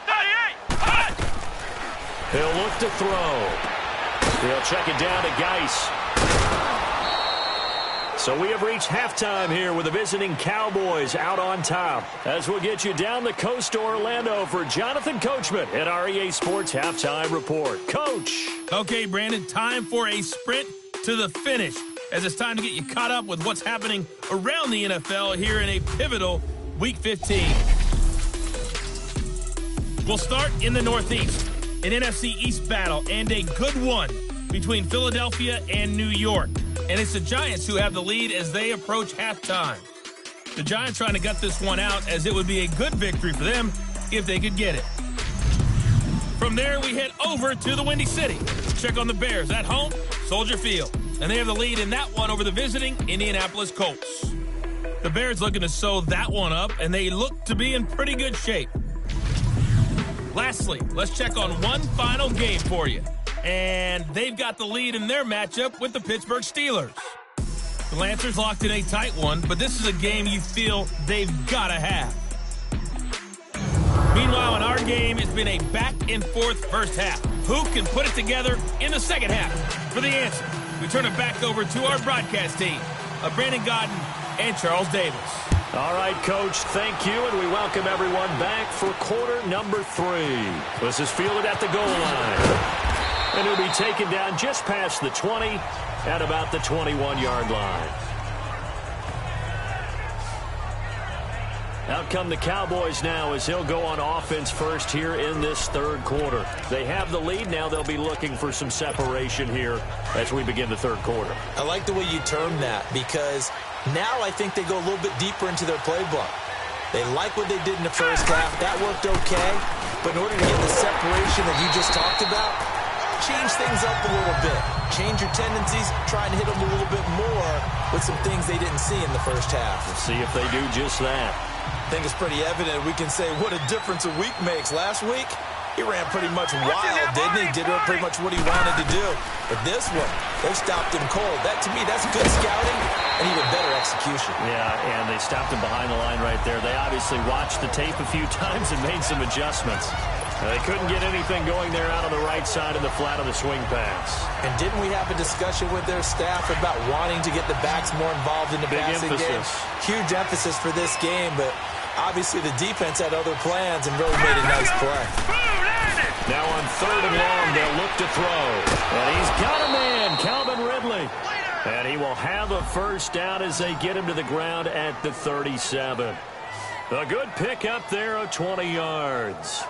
38. He'll look to throw. He'll check it down to Geis. So we have reached halftime here with the visiting Cowboys out on top. As we'll get you down the coast to Orlando for Jonathan Coachman at our EA Sports Halftime Report. Coach. Okay, Brandon, time for a sprint to the finish, as it's time to get you caught up with what's happening around the NFL here in a pivotal Week 15. We'll start in the Northeast, an NFC East battle, and a good one between Philadelphia and New York. And it's the Giants who have the lead as they approach halftime. The Giants trying to gut this one out, as it would be a good victory for them if they could get it. From there, we head over to the Windy City. Check on the Bears at home, Soldier Field. And they have the lead in that one over the visiting Indianapolis Colts. The Bears looking to sew that one up, and they look to be in pretty good shape. Lastly, let's check on one final game for you. And they've got the lead in their matchup with the Pittsburgh Steelers. The Lancers locked in a tight one, but this is a game you feel they've got to have. Meanwhile, in our game, it's been a back-and-forth first half. Who can put it together in the second half? For the answer, we turn it back over to our broadcast team of Brandon Godden and Charles Davis. All right, Coach, thank you, and we welcome everyone back for quarter number 3. This is fielded at the goal line. And he'll be taken down just past the 20 at about the 21-yard line. Out come the Cowboys now as he'll go on offense first here in this third quarter. They have the lead. Now they'll be looking for some separation here as we begin the third quarter. I like the way you term that, because now I think they go a little bit deeper into their playbook. They like what they did in the first half. That worked okay. But in order to get the separation that you just talked about, change things up a little bit. Change your tendencies, try and hit them a little bit more with some things they didn't see in the first half. Let's see if they do just that. I think it's pretty evident. We can say what a difference a week makes. Last week, he ran pretty much wild, didn't he? Did pretty much what he wanted to do. But this one, they stopped him cold. That, to me, that's good scouting and even better execution. Yeah, and they stopped him behind the line right there. They obviously watched the tape a few times and made some adjustments. They couldn't get anything going there out on the right side of the flat of the swing pass. And didn't we have a discussion with their staff about wanting to get the backs more involved in the passing game? Huge emphasis for this game, but obviously the defense had other plans and really made a nice play. Now on 3rd and long, they'll look to throw. And he's got a man, Calvin Ridley. And he will have a first down as they get him to the ground at the 37. A good pick up there of 20 yards.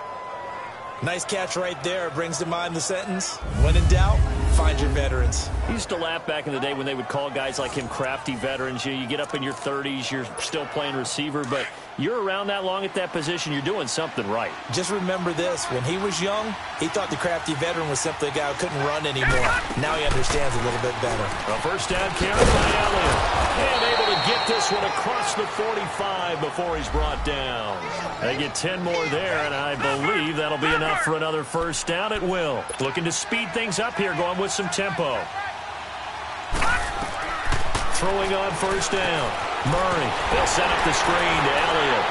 Nice catch right there. Brings to mind the sentence, when in doubt, find your veterans. I used to laugh back in the day when they would call guys like him crafty veterans. You get up in your 30s, you're still playing receiver, but you're around that long at that position, you're doing something right. Just remember this. When he was young, he thought the crafty veteran was simply a guy who couldn't run anymore. Now he understands a little bit better. A first down carry by Elliott. And able to get this one across the 45 before he's brought down. They get 10 more there, and I believe that'll be enough for another first down. It will. Looking to speed things up here, going with some tempo. Throwing on first down. Murray. They'll set up the screen to Elliott.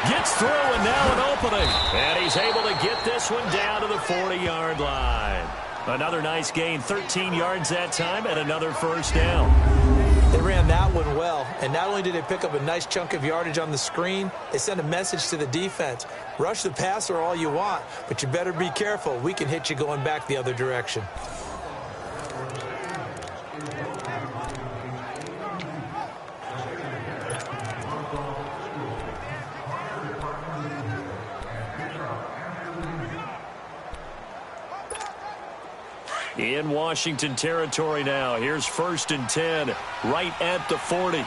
Gets through, and now an opening. And he's able to get this one down to the 40-yard line. Another nice gain, 13 yards that time, and another first down. They ran that one well, and not only did they pick up a nice chunk of yardage on the screen, they sent a message to the defense. Rush the passer all you want, but you better be careful. We can hit you going back the other direction. In Washington territory now. Here's 1st and 10, right at the 40. Here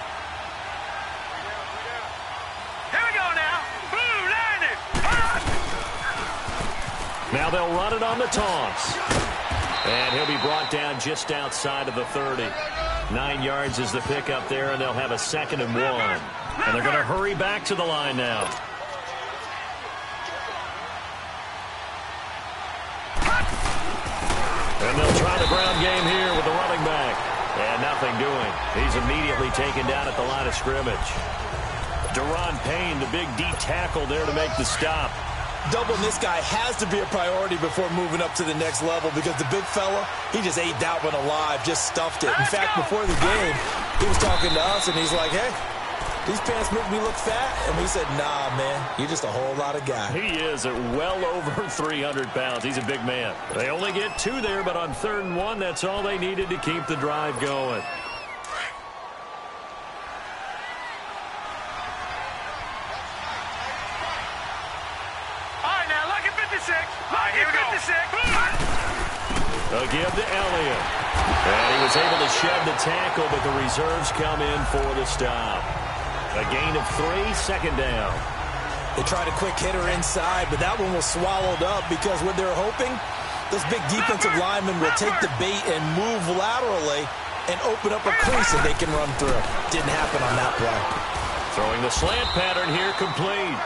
we go now. Blue line it. Now they'll run it on the toss. And he'll be brought down just outside of the 30. 9 yards is the pickup there, and they'll have a 2nd and 1. And they're going to hurry back to the line now. And they'll try the ground game here with the running back. And nothing doing. He's immediately taken down at the line of scrimmage. Deron Payne, the big D tackle there to make the stop. Doubling this guy has to be a priority before moving up to the next level because the big fella, he just ate that one alive, just stuffed it. In fact, before the game, he was talking to us, and he's like, hey, these pants make me look fat. And we said, nah, man, you're just a whole lot of guy. He is at well over 300 pounds. He's a big man. They only get 2 there, but on 3rd and 1, that's all they needed to keep the drive going. Here we go. A give to Elliott. And he was able to shed the tackle, but the reserves come in for the stop. A gain of 3, 2nd down. They tried a quick hitter inside, but that one was swallowed up because what they're hoping, those big defensive linemen will take the bait and move laterally and open up a crease that they can run through. Didn't happen on that play. Throwing the slant pattern here, complete.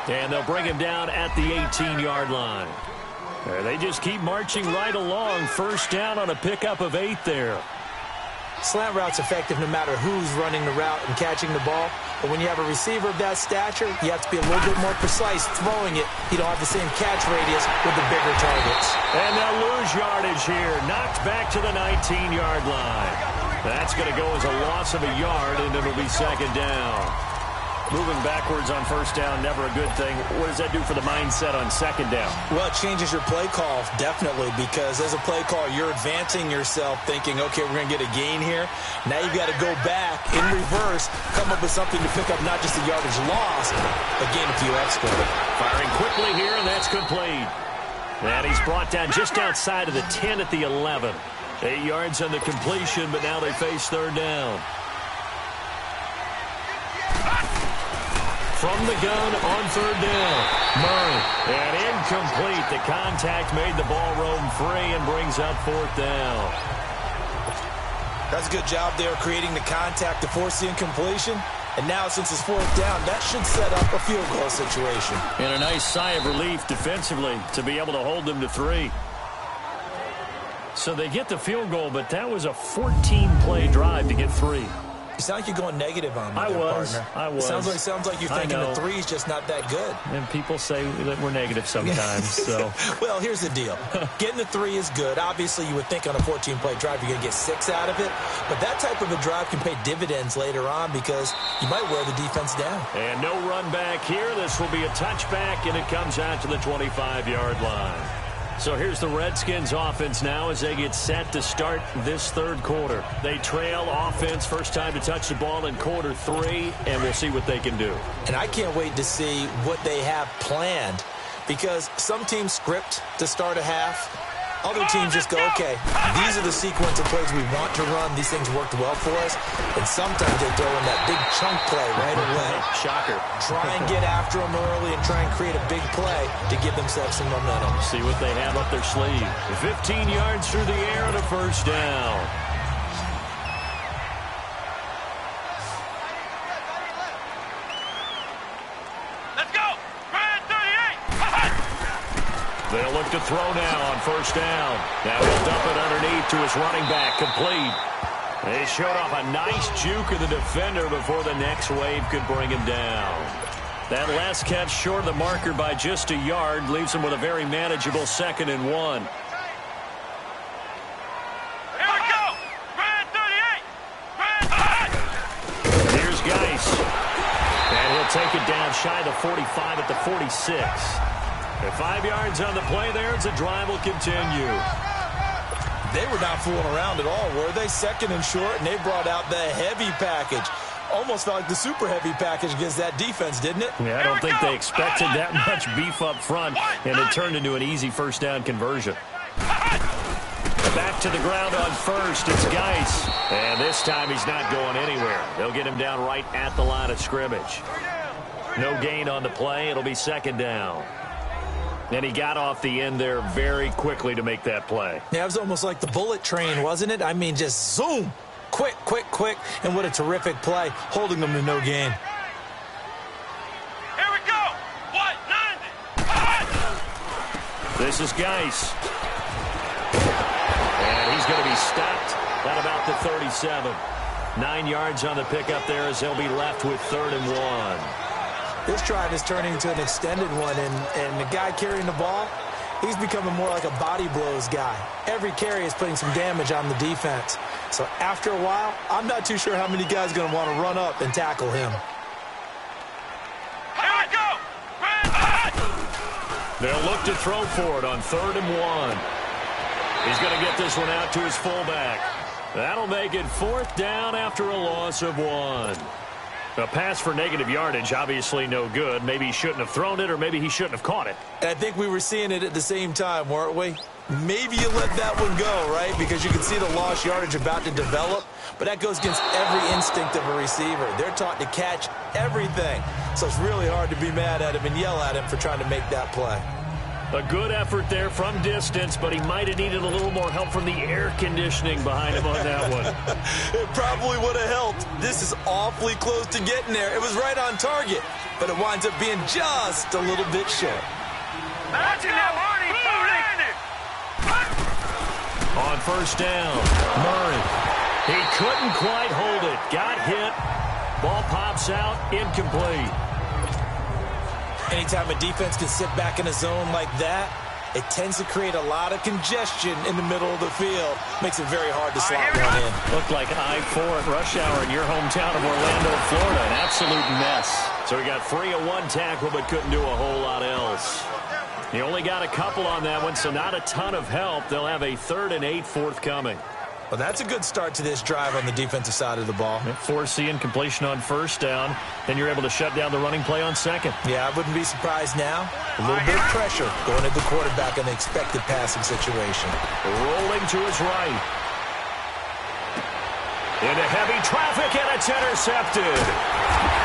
And they'll bring him down at the 18-yard line. They just keep marching right along. 1st down on a pickup of 8 there. Slant route's effective no matter who's running the route and catching the ball. But when you have a receiver of that stature, you have to be a little bit more precise throwing it. You don't have the same catch radius with the bigger targets. And they'll lose yardage here. Knocked back to the 19-yard line. That's going to go as a loss of a yard, and it'll be 2nd down. Moving backwards on 1st down, never a good thing. What does that do for the mindset on 2nd down? Well, it changes your play call, definitely, because as a play call, you're advancing yourself thinking, okay, we're going to get a gain here. Now you've got to go back in reverse, come up with something to pick up not just a yardage loss, but gain a few extra. Firing quickly here, and that's complete. And he's brought down just outside of the 10 at the 11. 8 yards on the completion, but now they face 3rd down. From the gun on 3rd down. Murray. And incomplete. The contact made the ball roam free and brings up 4th down. That's a good job there creating the contact to force the incompletion. And now since it's 4th down, that should set up a field goal situation. And a nice sigh of relief defensively to be able to hold them to 3. So they get the field goal, but that was a 14-play drive to get 3. You sound like you're going negative on me, partner. I was. Sounds like you're thinking the 3's just not that good. And people say that we're negative sometimes. So, well, here's the deal. Getting the 3 is good. Obviously, you would think on a 14-play drive you're going to get 6 out of it. But that type of a drive can pay dividends later on because you might wear the defense down. And no run back here. This will be a touchback, and it comes out to the 25-yard line. So here's the Redskins offense now as they get set to start this 3rd quarter. They trail offense, first time to touch the ball in quarter 3, and we'll see what they can do. And I can't wait to see what they have planned because some teams script to start a half. Other teams just go, okay, these are the sequence of plays we want to run. These things worked well for us. And sometimes they throw in that big chunk play right away. Shocker. Try and get after them early and try and create a big play to give themselves some momentum. See what they have up their sleeve. 15 yards through the air and a 1st down. They'll look to throw now on 1st down. Now he'll dump it underneath to his running back, complete. They showed off a nice juke of the defender before the next wave could bring him down. That last catch short of the marker by just a yard leaves him with a very manageable 2nd and 1. Here we go! Red 38! Red 38! shy of the 45 at the 46. At 5 yards on the play there, as the drive will continue. They were not fooling around at all, were they? Second and short, and they brought out the heavy package. Almost felt like the super heavy package against that defense, didn't it? Yeah, I don't think they expected that much beef up front, and it turned into an easy first down conversion. Back to the ground on first. It's Geis. And this time he's not going anywhere. They'll get him down right at the line of scrimmage. No gain on the play. It'll be second down. And he got off the end there very quickly to make that play. Yeah, it was almost like the bullet train, wasn't it? I mean, just zoom. Quick, quick, quick. And what a terrific play, holding them to no gain. Here we go. What? 90. This is Geis. And he's going to be stopped at about the 37. 9 yards on the pickup there as they'll be left with 3rd and 1. This drive is turning into an extended one, and the guy carrying the ball, he's becoming more like a body blows guy. Every carry is putting some damage on the defense. So after a while, I'm not too sure how many guys are going to want to run up and tackle him. Here we go. They'll look to throw for it on 3rd and 1. He's going to get this one out to his fullback. That'll make it 4th down after a loss of 1. A pass for negative yardage, obviously no good. Maybe he shouldn't have thrown it, or maybe he shouldn't have caught it. And I think we were seeing it at the same time, weren't we? Maybe you let that one go, right? Because you can see the lost yardage about to develop. But that goes against every instinct of a receiver. They're taught to catch everything. So it's really hard to be mad at him and yell at him for trying to make that play. A good effort there from distance, but he might have needed a little more help from the air conditioning behind him on that one. It probably would have helped. This is awfully close to getting there. It was right on target, but it winds up being just a little bit short. Watch it now, Marty. On 1st down, Murray. He couldn't quite hold it. Got hit. Ball pops out, incomplete. Anytime a defense can sit back in a zone like that, it tends to create a lot of congestion in the middle of the field. Makes it very hard to slot one in. Looked like I-4 at rush hour in your hometown of Orlando, Florida. An absolute mess. So he got free of one tackle, but couldn't do a whole lot else. He only got a couple on that one, so not a ton of help. They'll have a 3rd and 8 forthcoming. Well, that's a good start to this drive on the defensive side of the ball. Force the incompletion on 1st down. Then you're able to shut down the running play on 2nd. Yeah, I wouldn't be surprised now. A little bit of pressure going at the quarterback in the expected passing situation. Rolling to his right. Into heavy traffic, and it's intercepted.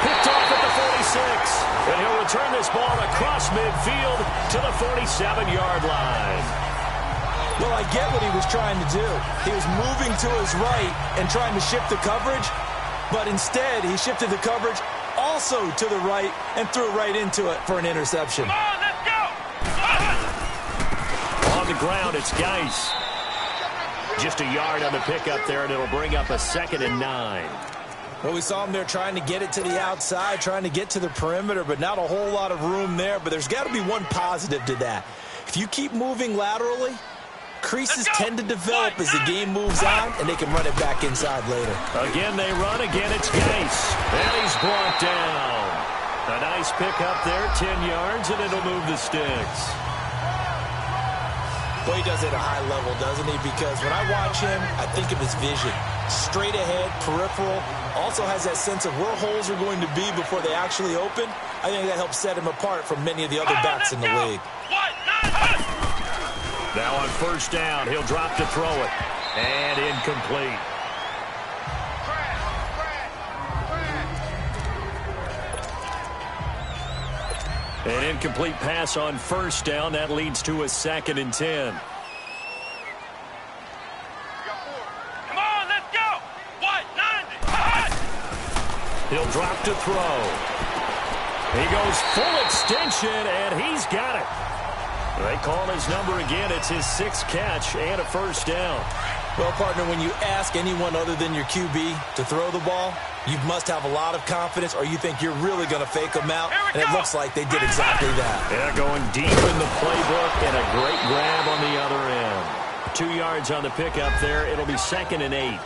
Picked off at the 46. And he'll return this ball across midfield to the 47-yard line. Well, I get what he was trying to do. He was moving to his right and trying to shift the coverage, but instead he shifted the coverage also to the right and threw right into it for an interception. Come on, let's go. On the ground, it's Geis. Just a yard on the pickup there, and it'll bring up a 2nd and 9. Well, we saw him there trying to get it to the outside, trying to get to the perimeter, but not a whole lot of room there. But there's got to be one positive to that. If you keep moving laterally, creases tend to develop as the game moves on, and they can run it back inside later. Again, they run. Again, it's Geis. And he's brought down. A nice pickup there, 10 yards, and it'll move the sticks. Well, he does it at a high level, doesn't he? Because when I watch him, I think of his vision. Straight ahead, peripheral. Also has that sense of where holes are going to be before they actually open. I think that helps set him apart from many of the other backs in the league. Now on 1st down, he'll drop to throw it. And incomplete. An incomplete pass on 1st down. That leads to a 2nd and 10. Come on, let's go. What? 90. He'll drop to throw. He goes full extension, and he's got it. They call his number again. It's his 6th catch and a 1st down. Well, partner, when you ask anyone other than your QB to throw the ball, you must have a lot of confidence, or you think you're really going to fake them out, and it looks like they did exactly that. Yeah, going deep in the playbook, and a great grab on the other end. 2 yards on the pickup there. It'll be 2nd and 8.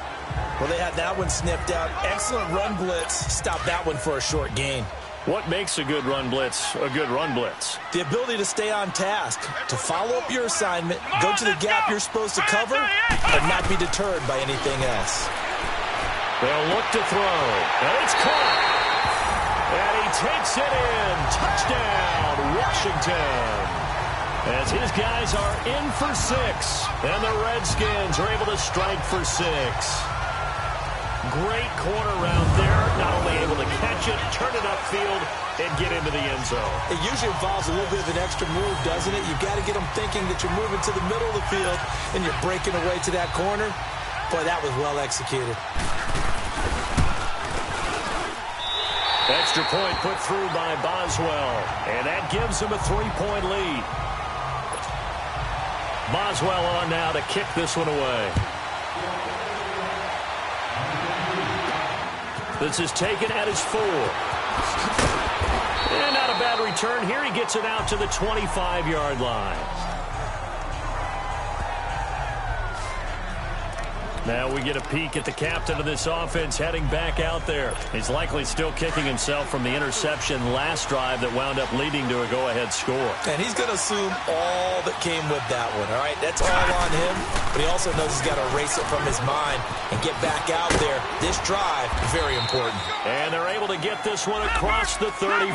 Well, they had that one sniffed out. Excellent run blitz. Stopped that one for a short gain. What makes a good run blitz a good run blitz? The ability to stay on task, to follow up your assignment, go to the gap you're supposed to cover, but not be deterred by anything else. They'll look to throw, and it's caught. And he takes it in. Touchdown, Washington. As his guys are in for 6, and the Redskins are able to strike for 6. Great corner route there. Not only able to catch it, turn it upfield, and get into the end zone. It usually involves a little bit of an extra move, doesn't it? You've got to get them thinking that you're moving to the middle of the field, and you're breaking away to that corner. Boy, that was well executed. Extra point put through by Boswell, and that gives him a 3-point lead. Boswell on now to kick this one away. This is taken at his 4. And not a bad return here. He gets it out to the 25-yard line. Now we get a peek at the captain of this offense heading back out there. He's likely still kicking himself from the interception last drive that wound up leading to a go-ahead score. And he's going to assume all that came with that one, all right? That's all on him, but he also knows he's got to erase it from his mind and get back out there. This drive, very important. And they're able to get this one across the 35.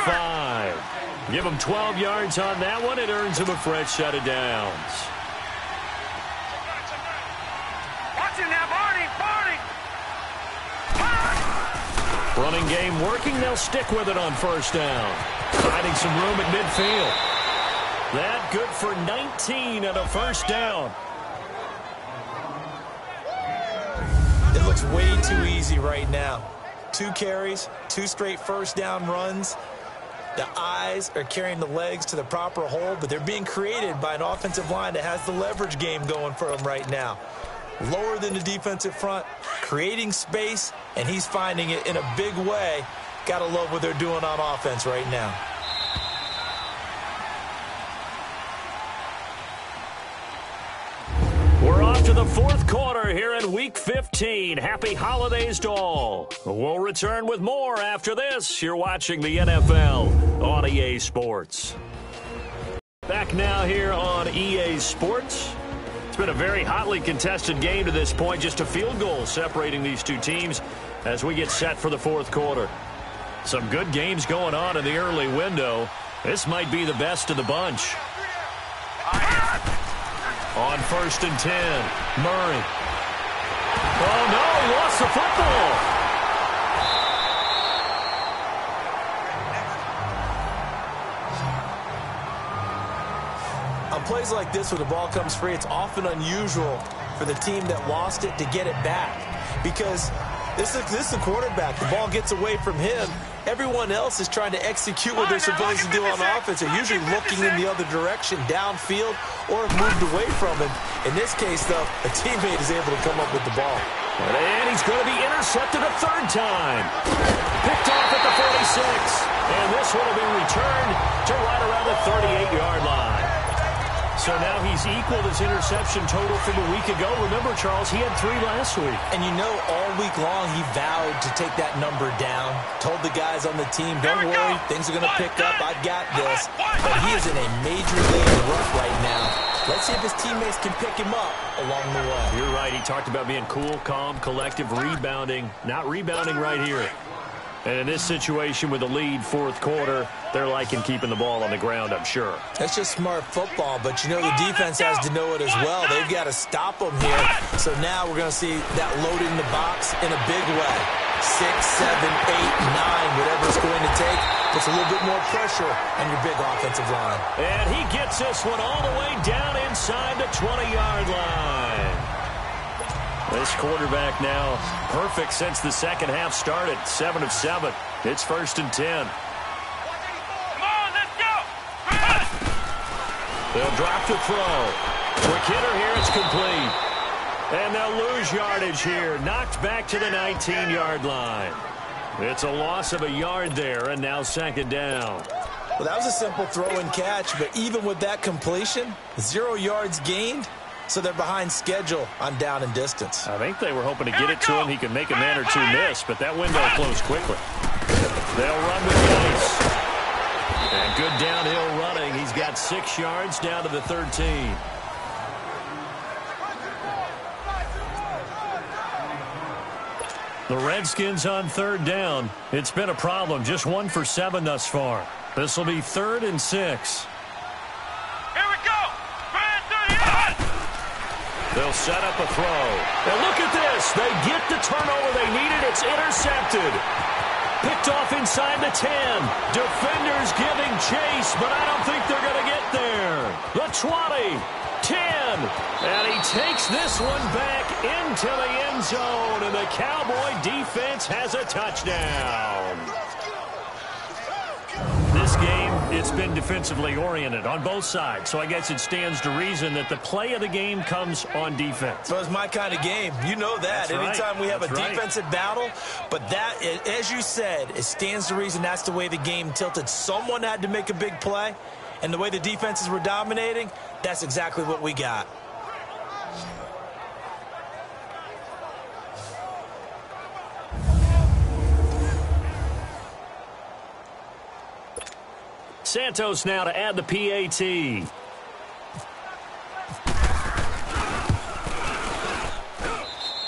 Give him 12 yards on that one. It earns him a fresh set of downs. Running game working. They'll stick with it on first down. Finding some room at midfield. That good for 19 and a first down. It looks way too easy right now. 2 carries, 2 straight first down runs. The eyes are carrying the legs to the proper hole, but they're being created by an offensive line that has the leverage game going for them right now. Lower than the defensive front, creating space, and he's finding it in a big way. Gotta love what they're doing on offense right now. We're off to the 4th quarter here in Week 15. Happy holidays to all. We'll return with more after this. You're watching the NFL on EA Sports. Back now here on EA Sports. It's been a very hotly contested game to this point. Just a field goal separating these two teams as we get set for the 4th quarter. Some good games going on in the early window. This might be the best of the bunch. On 1st and 10, Murray. Oh, no, he lost the football. On plays like this where the ball comes free, it's often unusual for the team that lost it to get it back. Because this is the quarterback. The ball gets away from him. Everyone else is trying to execute what they're supposed to do on offense. They're usually looking in the other direction, downfield, or have moved away from him. In this case, though, a teammate is able to come up with the ball. And he's going to be intercepted a 3rd time. Picked off at the 46. And this one will be returned to right around the 38-yard line. So now he's equaled his interception total from a week ago. Remember, Charles, he had 3 last week. And you know, all week long he vowed to take that number down. Told the guys on the team, don't worry, things are going to pick up. I've got this. But he is in a major league rut right now. Let's see if his teammates can pick him up along the way. You're right. He talked about being cool, calm, collective, rebounding. Not rebounding right here. And in this situation with the lead 4th quarter, they're liking keeping the ball on the ground, I'm sure. That's just smart football, but you know the defense has to know it as well. They've got to stop them here. So now we're going to see that loading the box in a big way. 6, 7, 8, 9, whatever it's going to take. Puts a little bit more pressure on your big offensive line. And he gets this one all the way down inside the 20-yard line. This quarterback now perfect since the second half started. 7 of 7. It's 1st and 10. Come on, let's go! They'll drop to throw. Quick hitter here. It's complete. And they'll lose yardage here. Knocked back to the 19-yard line. It's a loss of a yard there, and now 2nd down. Well, that was a simple throw and catch, but even with that completion, 0 yards gained. So they're behind schedule on down and distance. I think they were hoping to get it to him. He could make a man or two miss, but that window closed quickly. They'll run with the ice. And good downhill running. He's got 6 yards down to the 13. The Redskins on 3rd down. It's been a problem. Just 1 for 7 thus far. This will be 3rd and 6. Here we go. They'll set up a throw. And look at this. They get the turnover they needed. It's intercepted. Picked off inside the 10. Defenders giving chase, but I don't think they're going to get there. The 20, 10, and he takes this one back into the end zone, and the Cowboy defense has a touchdown. This game, it's been defensively oriented on both sides, so I guess it stands to reason that the play of the game comes on defense. So it's my kind of game. You know that. That's Anytime right. we have That's a right. defensive battle, but that, as you said, it stands to reason that's the way the game tilted. Someone had to make a big play, and the way the defenses were dominating, that's exactly what we got. Santos now to add the PAT.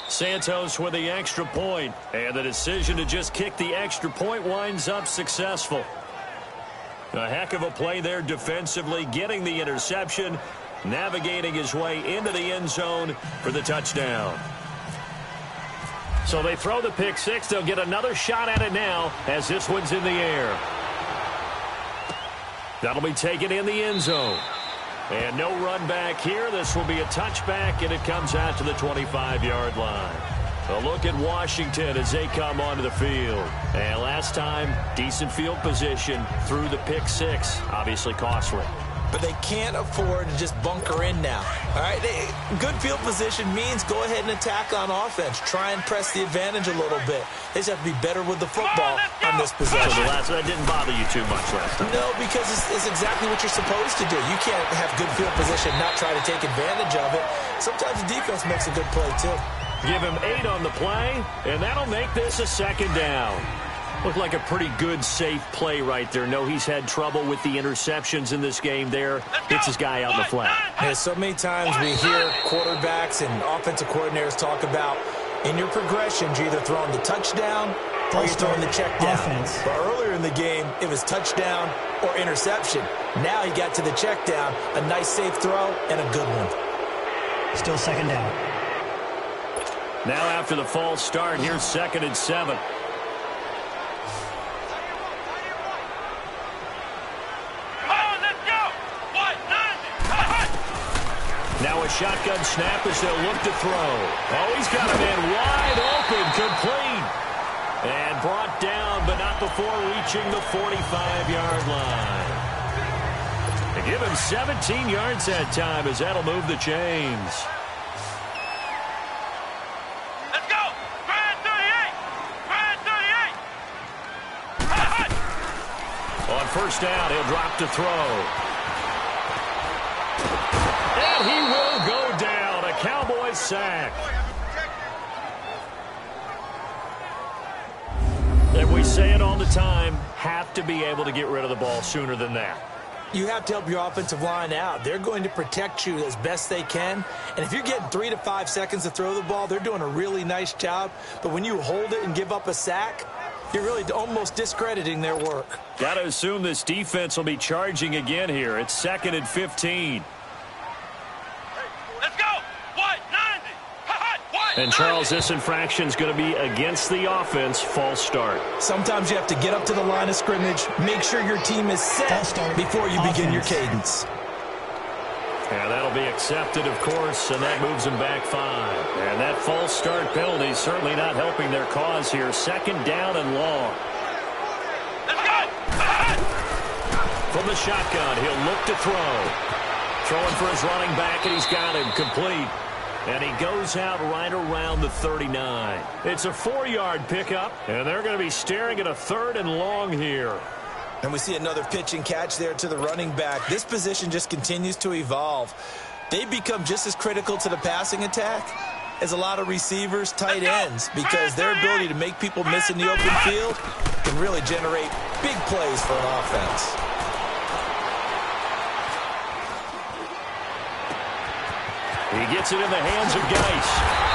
Santos with the extra point, and the decision to just kick the extra point winds up successful. A heck of a play there defensively, getting the interception, navigating his way into the end zone for the touchdown. So they throw the pick six. They'll get another shot at it now as this one's in the air. That'll be taken in the end zone. And no run back here. This will be a touchback, and it comes out to the 25-yard line. A look at Washington as they come onto the field. And last time, decent field position through the pick six. Obviously costly. But they can't afford to just bunker in now. All right, good field position means go ahead and attack on offense. Try and press the advantage a little bit. They just have to be better with the football on this possession. So that didn't bother you too much last time. No, because it's exactly what you're supposed to do. You can't have good field position and not try to take advantage of it. Sometimes the defense makes a good play, too. Give him 8 on the play, and that'll make this a 2nd down. Looked like a pretty good, safe play right there. No, he's had trouble with the interceptions in this game there. Hits his guy out in the flat. Yeah, so many times we hear quarterbacks and offensive coordinators talk about in your progressions, you're either throwing the touchdown or you're throwing the check down. Offense. But earlier in the game, it was touchdown or interception. Now he got to the check down, a nice safe throw, and a good one. Still 2nd down. Now after the false start, here's 2nd and 7. Now a shotgun snap as they'll look to throw. Oh, he's got a man wide open, complete. And brought down, but not before reaching the 45-yard line. They give him 17 yards that time as that'll move the chains. Let's go! Grand 38! Grand 38! On 1st down, he'll drop to throw. And he will go down. A Cowboys sack. And we say it all the time, have to be able to get rid of the ball sooner than that. You have to help your offensive line out. They're going to protect you as best they can. And if you're getting 3 to 5 seconds to throw the ball, they're doing a really nice job. But when you hold it and give up a sack, you're really almost discrediting their work. Got to assume this defense will be charging again here. It's 2nd and 15. Let's go! White 90! White And Charles, this infraction is going to be against the offense. False start. Sometimes you have to get up to the line of scrimmage, make sure your team is set before you begin your cadence. And that'll be accepted, of course, and that moves them back 5. And that false start penalty is certainly not helping their cause here. 2nd down and long. Let's go! From the shotgun, he'll look to throw. Throwing for his running back, and he's got him complete. And he goes out right around the 39. It's a 4-yard pickup, and they're going to be staring at a 3rd and long here. And we see another pitch and catch there to the running back. This position just continues to evolve. They become just as critical to the passing attack as a lot of receivers, tight ends, because their ability to make people miss in the open field can really generate big plays for an offense. He gets it in the hands of Geis.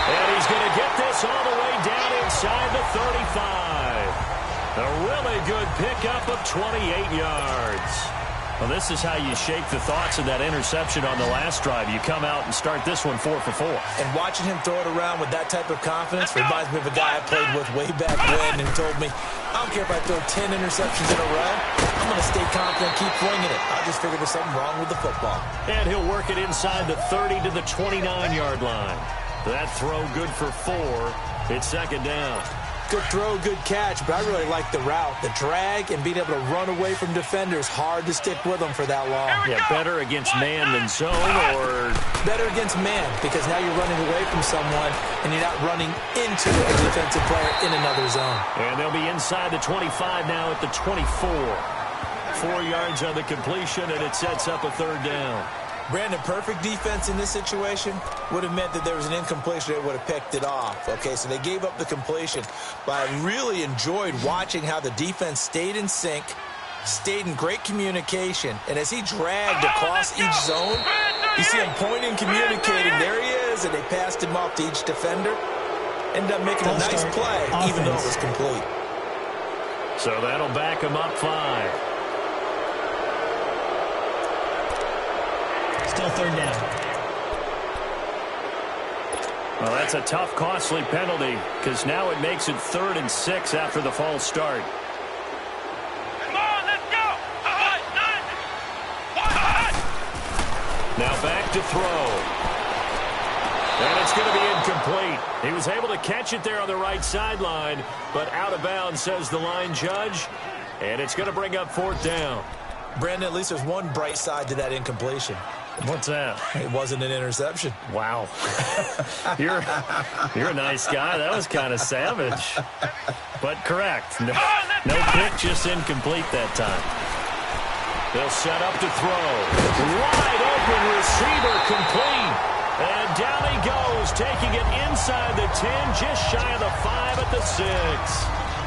And he's going to get this all the way down inside the 35. A really good pickup of 28 yards. Well, this is how you shake the thoughts of that interception on the last drive. You come out and start this one 4 for 4. And watching him throw it around with that type of confidence reminds me of a guy I played with way back when and told me, I don't care if I throw 10 interceptions in a row. I'm going to stay confident, keep flinging it. I just figured there's something wrong with the football. And he'll work it inside the 30 to the 29-yard line. That throw good for 4. It's second down. Good throw, good catch, but I really like the route. The drag and being able to run away from defenders, hard to stick with them for that long. Yeah, better against man than zone, or? Better against man, because now you're running away from someone and you're not running into a defensive player in another zone. And they'll be inside the 25 now at the 24. 4 yards on the completion, and it sets up a third down. Brandon, perfect defense in this situation would have meant that there was an incompletion that would have picked it off. Okay, so they gave up the completion. But I really enjoyed watching how the defense stayed in sync, stayed in great communication. And as he dragged across each zone, you see him pointing, communicating. There he is, and they passed him off to each defender. Ended up making a nice play, even though it was complete. So that'll back him up 5. Still third down. Well, that's a tough, costly penalty because now it makes it 3rd and 6 after the false start. Come on, let's go. Now back to throw. And it's going to be incomplete. He was able to catch it there on the right sideline, but out of bounds, says the line judge. And it's going to bring up 4th down. Brandon, at least there's one bright side to that incompletion. What's that? It wasn't an interception. Wow. You're a nice guy. That was kind of savage. But correct. No pick, just incomplete that time. They'll set up to throw. Wide open receiver complete. And down he goes, taking it inside the 10, just shy of the 5 at the 6.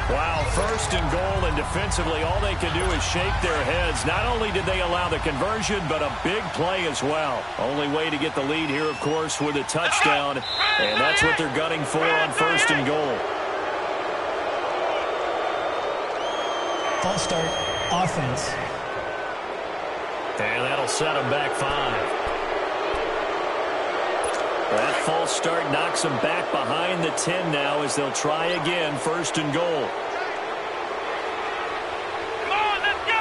Wow, 1st and goal, and defensively all they can do is shake their heads. Not only did they allow the conversion, but a big play as well. Only way to get the lead here, of course, with a touchdown, and that's what they're gunning for on 1st and goal. False start, offense. And that'll set them back 5. That false start knocks them back behind the 10 now as they'll try again, 1st and goal. Come on, let's go.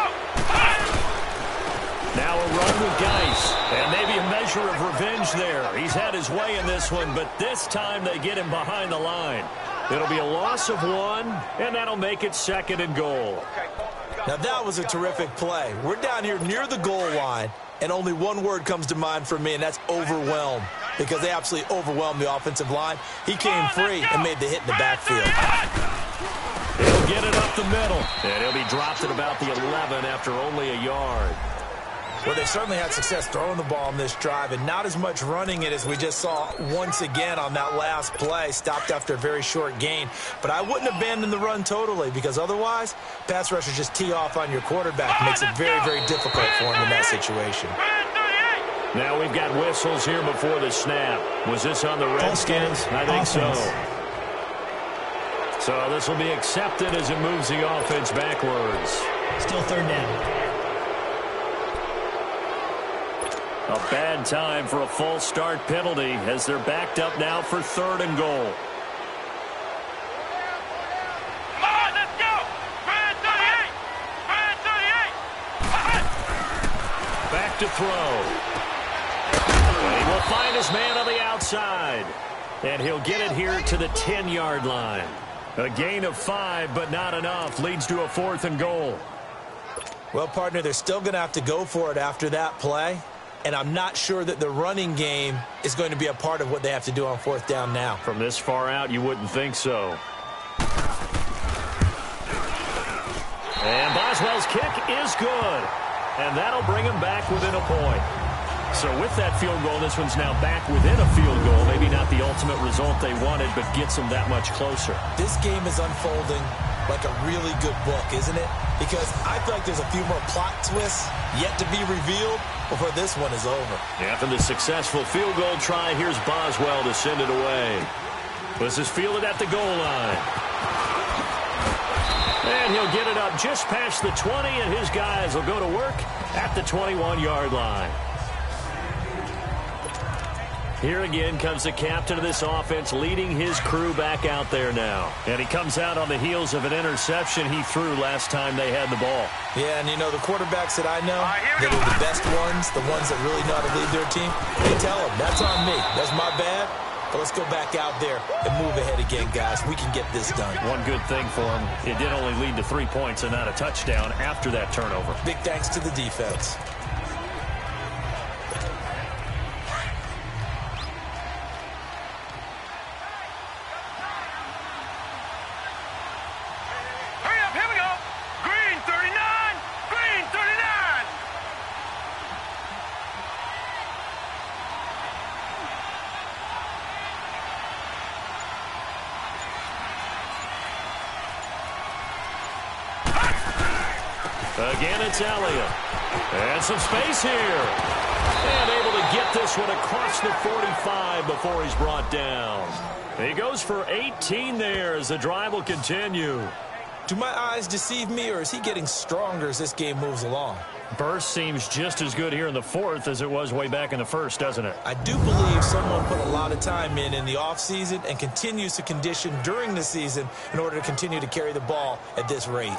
Now a run with Geis, and maybe a measure of revenge there. He's had his way in this one, but this time they get him behind the line. It'll be a loss of 1, and that'll make it 2nd and goal. Now that was a terrific play. We're down here near the goal line, and only one word comes to mind for me, and that's overwhelmed. Because they absolutely overwhelmed the offensive line. He came free and made the hit in the backfield. He'll get it up the middle. And he'll be dropped at about the 11 after only a yard. Well, they certainly had success throwing the ball on this drive, and not as much running it as we just saw once again on that last play. Stopped after a very short gain. But I wouldn't abandon the run totally, because otherwise, pass rushers just tee off on your quarterback. It makes it very, very difficult for him in that situation. Now we've got whistles here before the snap. Was this on the Redskins? I think so. So this will be accepted as it moves the offense backwards. Still third down. A bad time for a false start penalty as they're backed up now for 3rd and goal. Come on, let's go. 38. Back to throw. And he will find his man on the outside. And he'll get it here to the 10-yard line. A gain of 5, but not enough. Leads to a 4th and goal. Well, partner, they're still going to have to go for it after that play. And I'm not sure that the running game is going to be a part of what they have to do on 4th down now. From this far out, you wouldn't think so. And Boswell's kick is good. And that'll bring him back within a point. So with that field goal, this one's now back within a field goal. Maybe not the ultimate result they wanted, but gets them that much closer. This game is unfolding like a really good book, isn't it? Because I feel like there's a few more plot twists yet to be revealed before this one is over. After the successful field goal try, here's Boswell to send it away. This is fielded at the goal line. And he'll get it up just past the 20, and his guys will go to work at the 21-yard line. Here again comes the captain of this offense, leading his crew back out there now. And he comes out on the heels of an interception he threw last time they had the ball. Yeah, and you know, the quarterbacks that I know that are the best ones, the ones that really know how to lead their team, they tell them, that's on me. That's my bad. But let's go back out there and move ahead again, guys. We can get this done. One good thing for him, it did only lead to 3 points and not a touchdown after that turnover. Big thanks to the defense. Again, it's Elliott. And some space here. And able to get this one across the 45 before he's brought down. He goes for 18 there as the drive will continue. Do my eyes deceive me, or is he getting stronger as this game moves along? Burst seems just as good here in the fourth as it was way back in the first, doesn't it? I do believe someone put a lot of time in the offseason and continues to condition during the season in order to continue to carry the ball at this rate.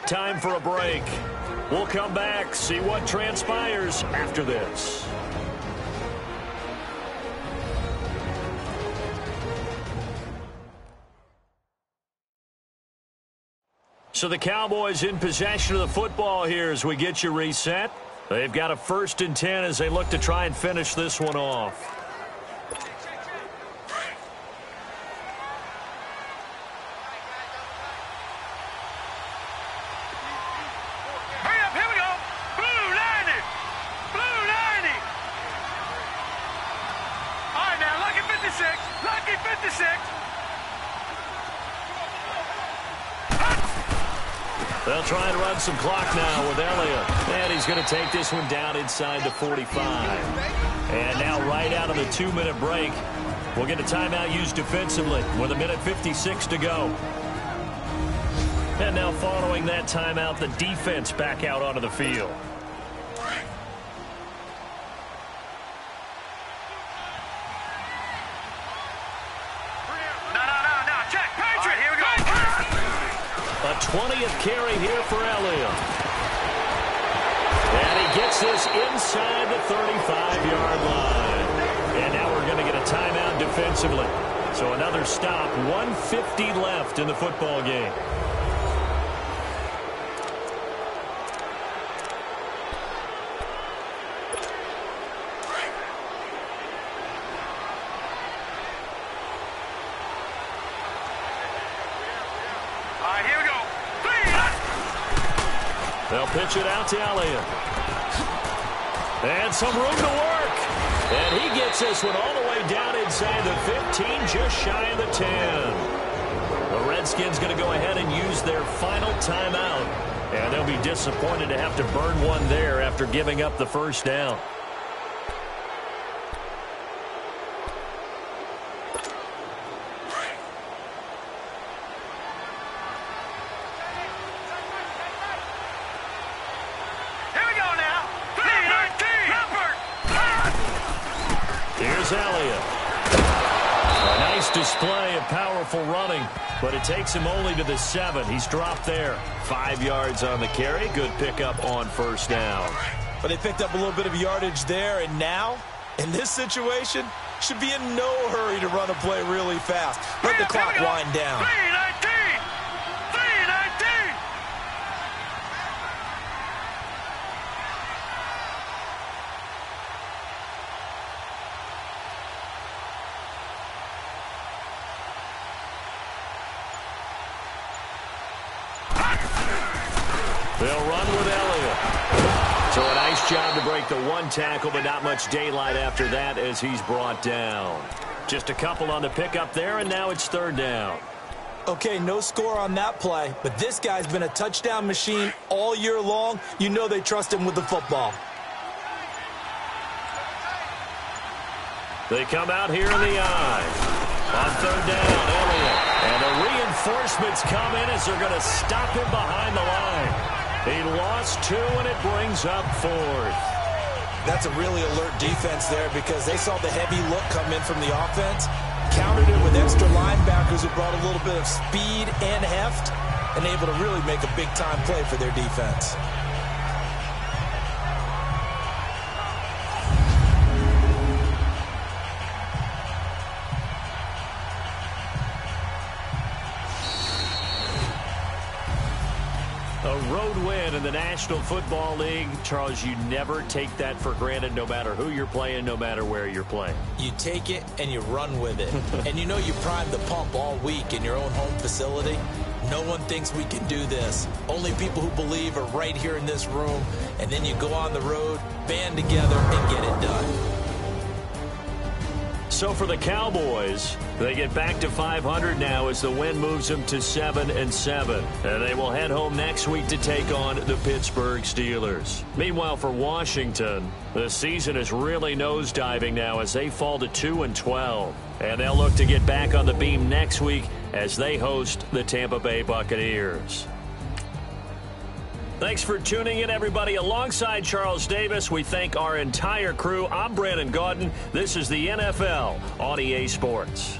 Time for a break. We'll come back, see what transpires after this. So the Cowboys in possession of the football here as we get you reset. They've got a 1st and 10 as they look to try and finish this one off. They'll try and run some clock now with Elliott. And he's going to take this one down inside the 45. And now right out of the 2-minute break, we'll get a timeout used defensively with 1:56 to go. And now following that timeout, the defense back out onto the field. A 20th carry here for Elliott. And he gets this inside the 35-yard line. And now we're going to get a timeout defensively. So another stop, 1:50 left in the football game. They'll pitch it out to Elliott. And some room to work. And he gets this one all the way down inside the 15, just shy of the 10. The Redskins going to go ahead and use their final timeout. And they'll be disappointed to have to burn one there after giving up the first down. Elliott. A nice display of powerful running, but it takes him only to the 7. He's dropped there. 5 yards on the carry. Good pickup on first down. But they picked up a little bit of yardage there, and now, in this situation, should be in no hurry to run a play really fast. Let the clock wind down. They'll run job to break the one tackle, but not much daylight after that as he's brought down. Just a couple on the pickup there, and now it's third down. Okay, no score on that play, but this guy's been a touchdown machine all year long. You know they trust him with the football. They come out here in the eye. On third down, Elliott. And the reinforcements come in as they're going to stop him behind the line. He lost 2, and it brings up 4th. That's a really alert defense there because they saw the heavy look come in from the offense, countered it with extra linebackers who brought a little bit of speed and heft, and able to really make a big-time play for their defense. A road win in the National Football League. Charles, you never take that for granted no matter who you're playing, no matter where you're playing. You take it and you run with it. And you know you primed the pump all week in your own home facility. No one thinks we can do this. Only people who believe are right here in this room. And then you go on the road, band together, and get it done. So for the Cowboys, they get back to 500 now as the win moves them to 7-7. And they will head home next week to take on the Pittsburgh Steelers. Meanwhile, for Washington, the season is really nosediving now as they fall to 2-12. And they'll look to get back on the beam next week as they host the Tampa Bay Buccaneers. Thanks for tuning in, everybody. Alongside Charles Davis, we thank our entire crew. I'm Brandon Gaudin. This is the NFL on EA Sports.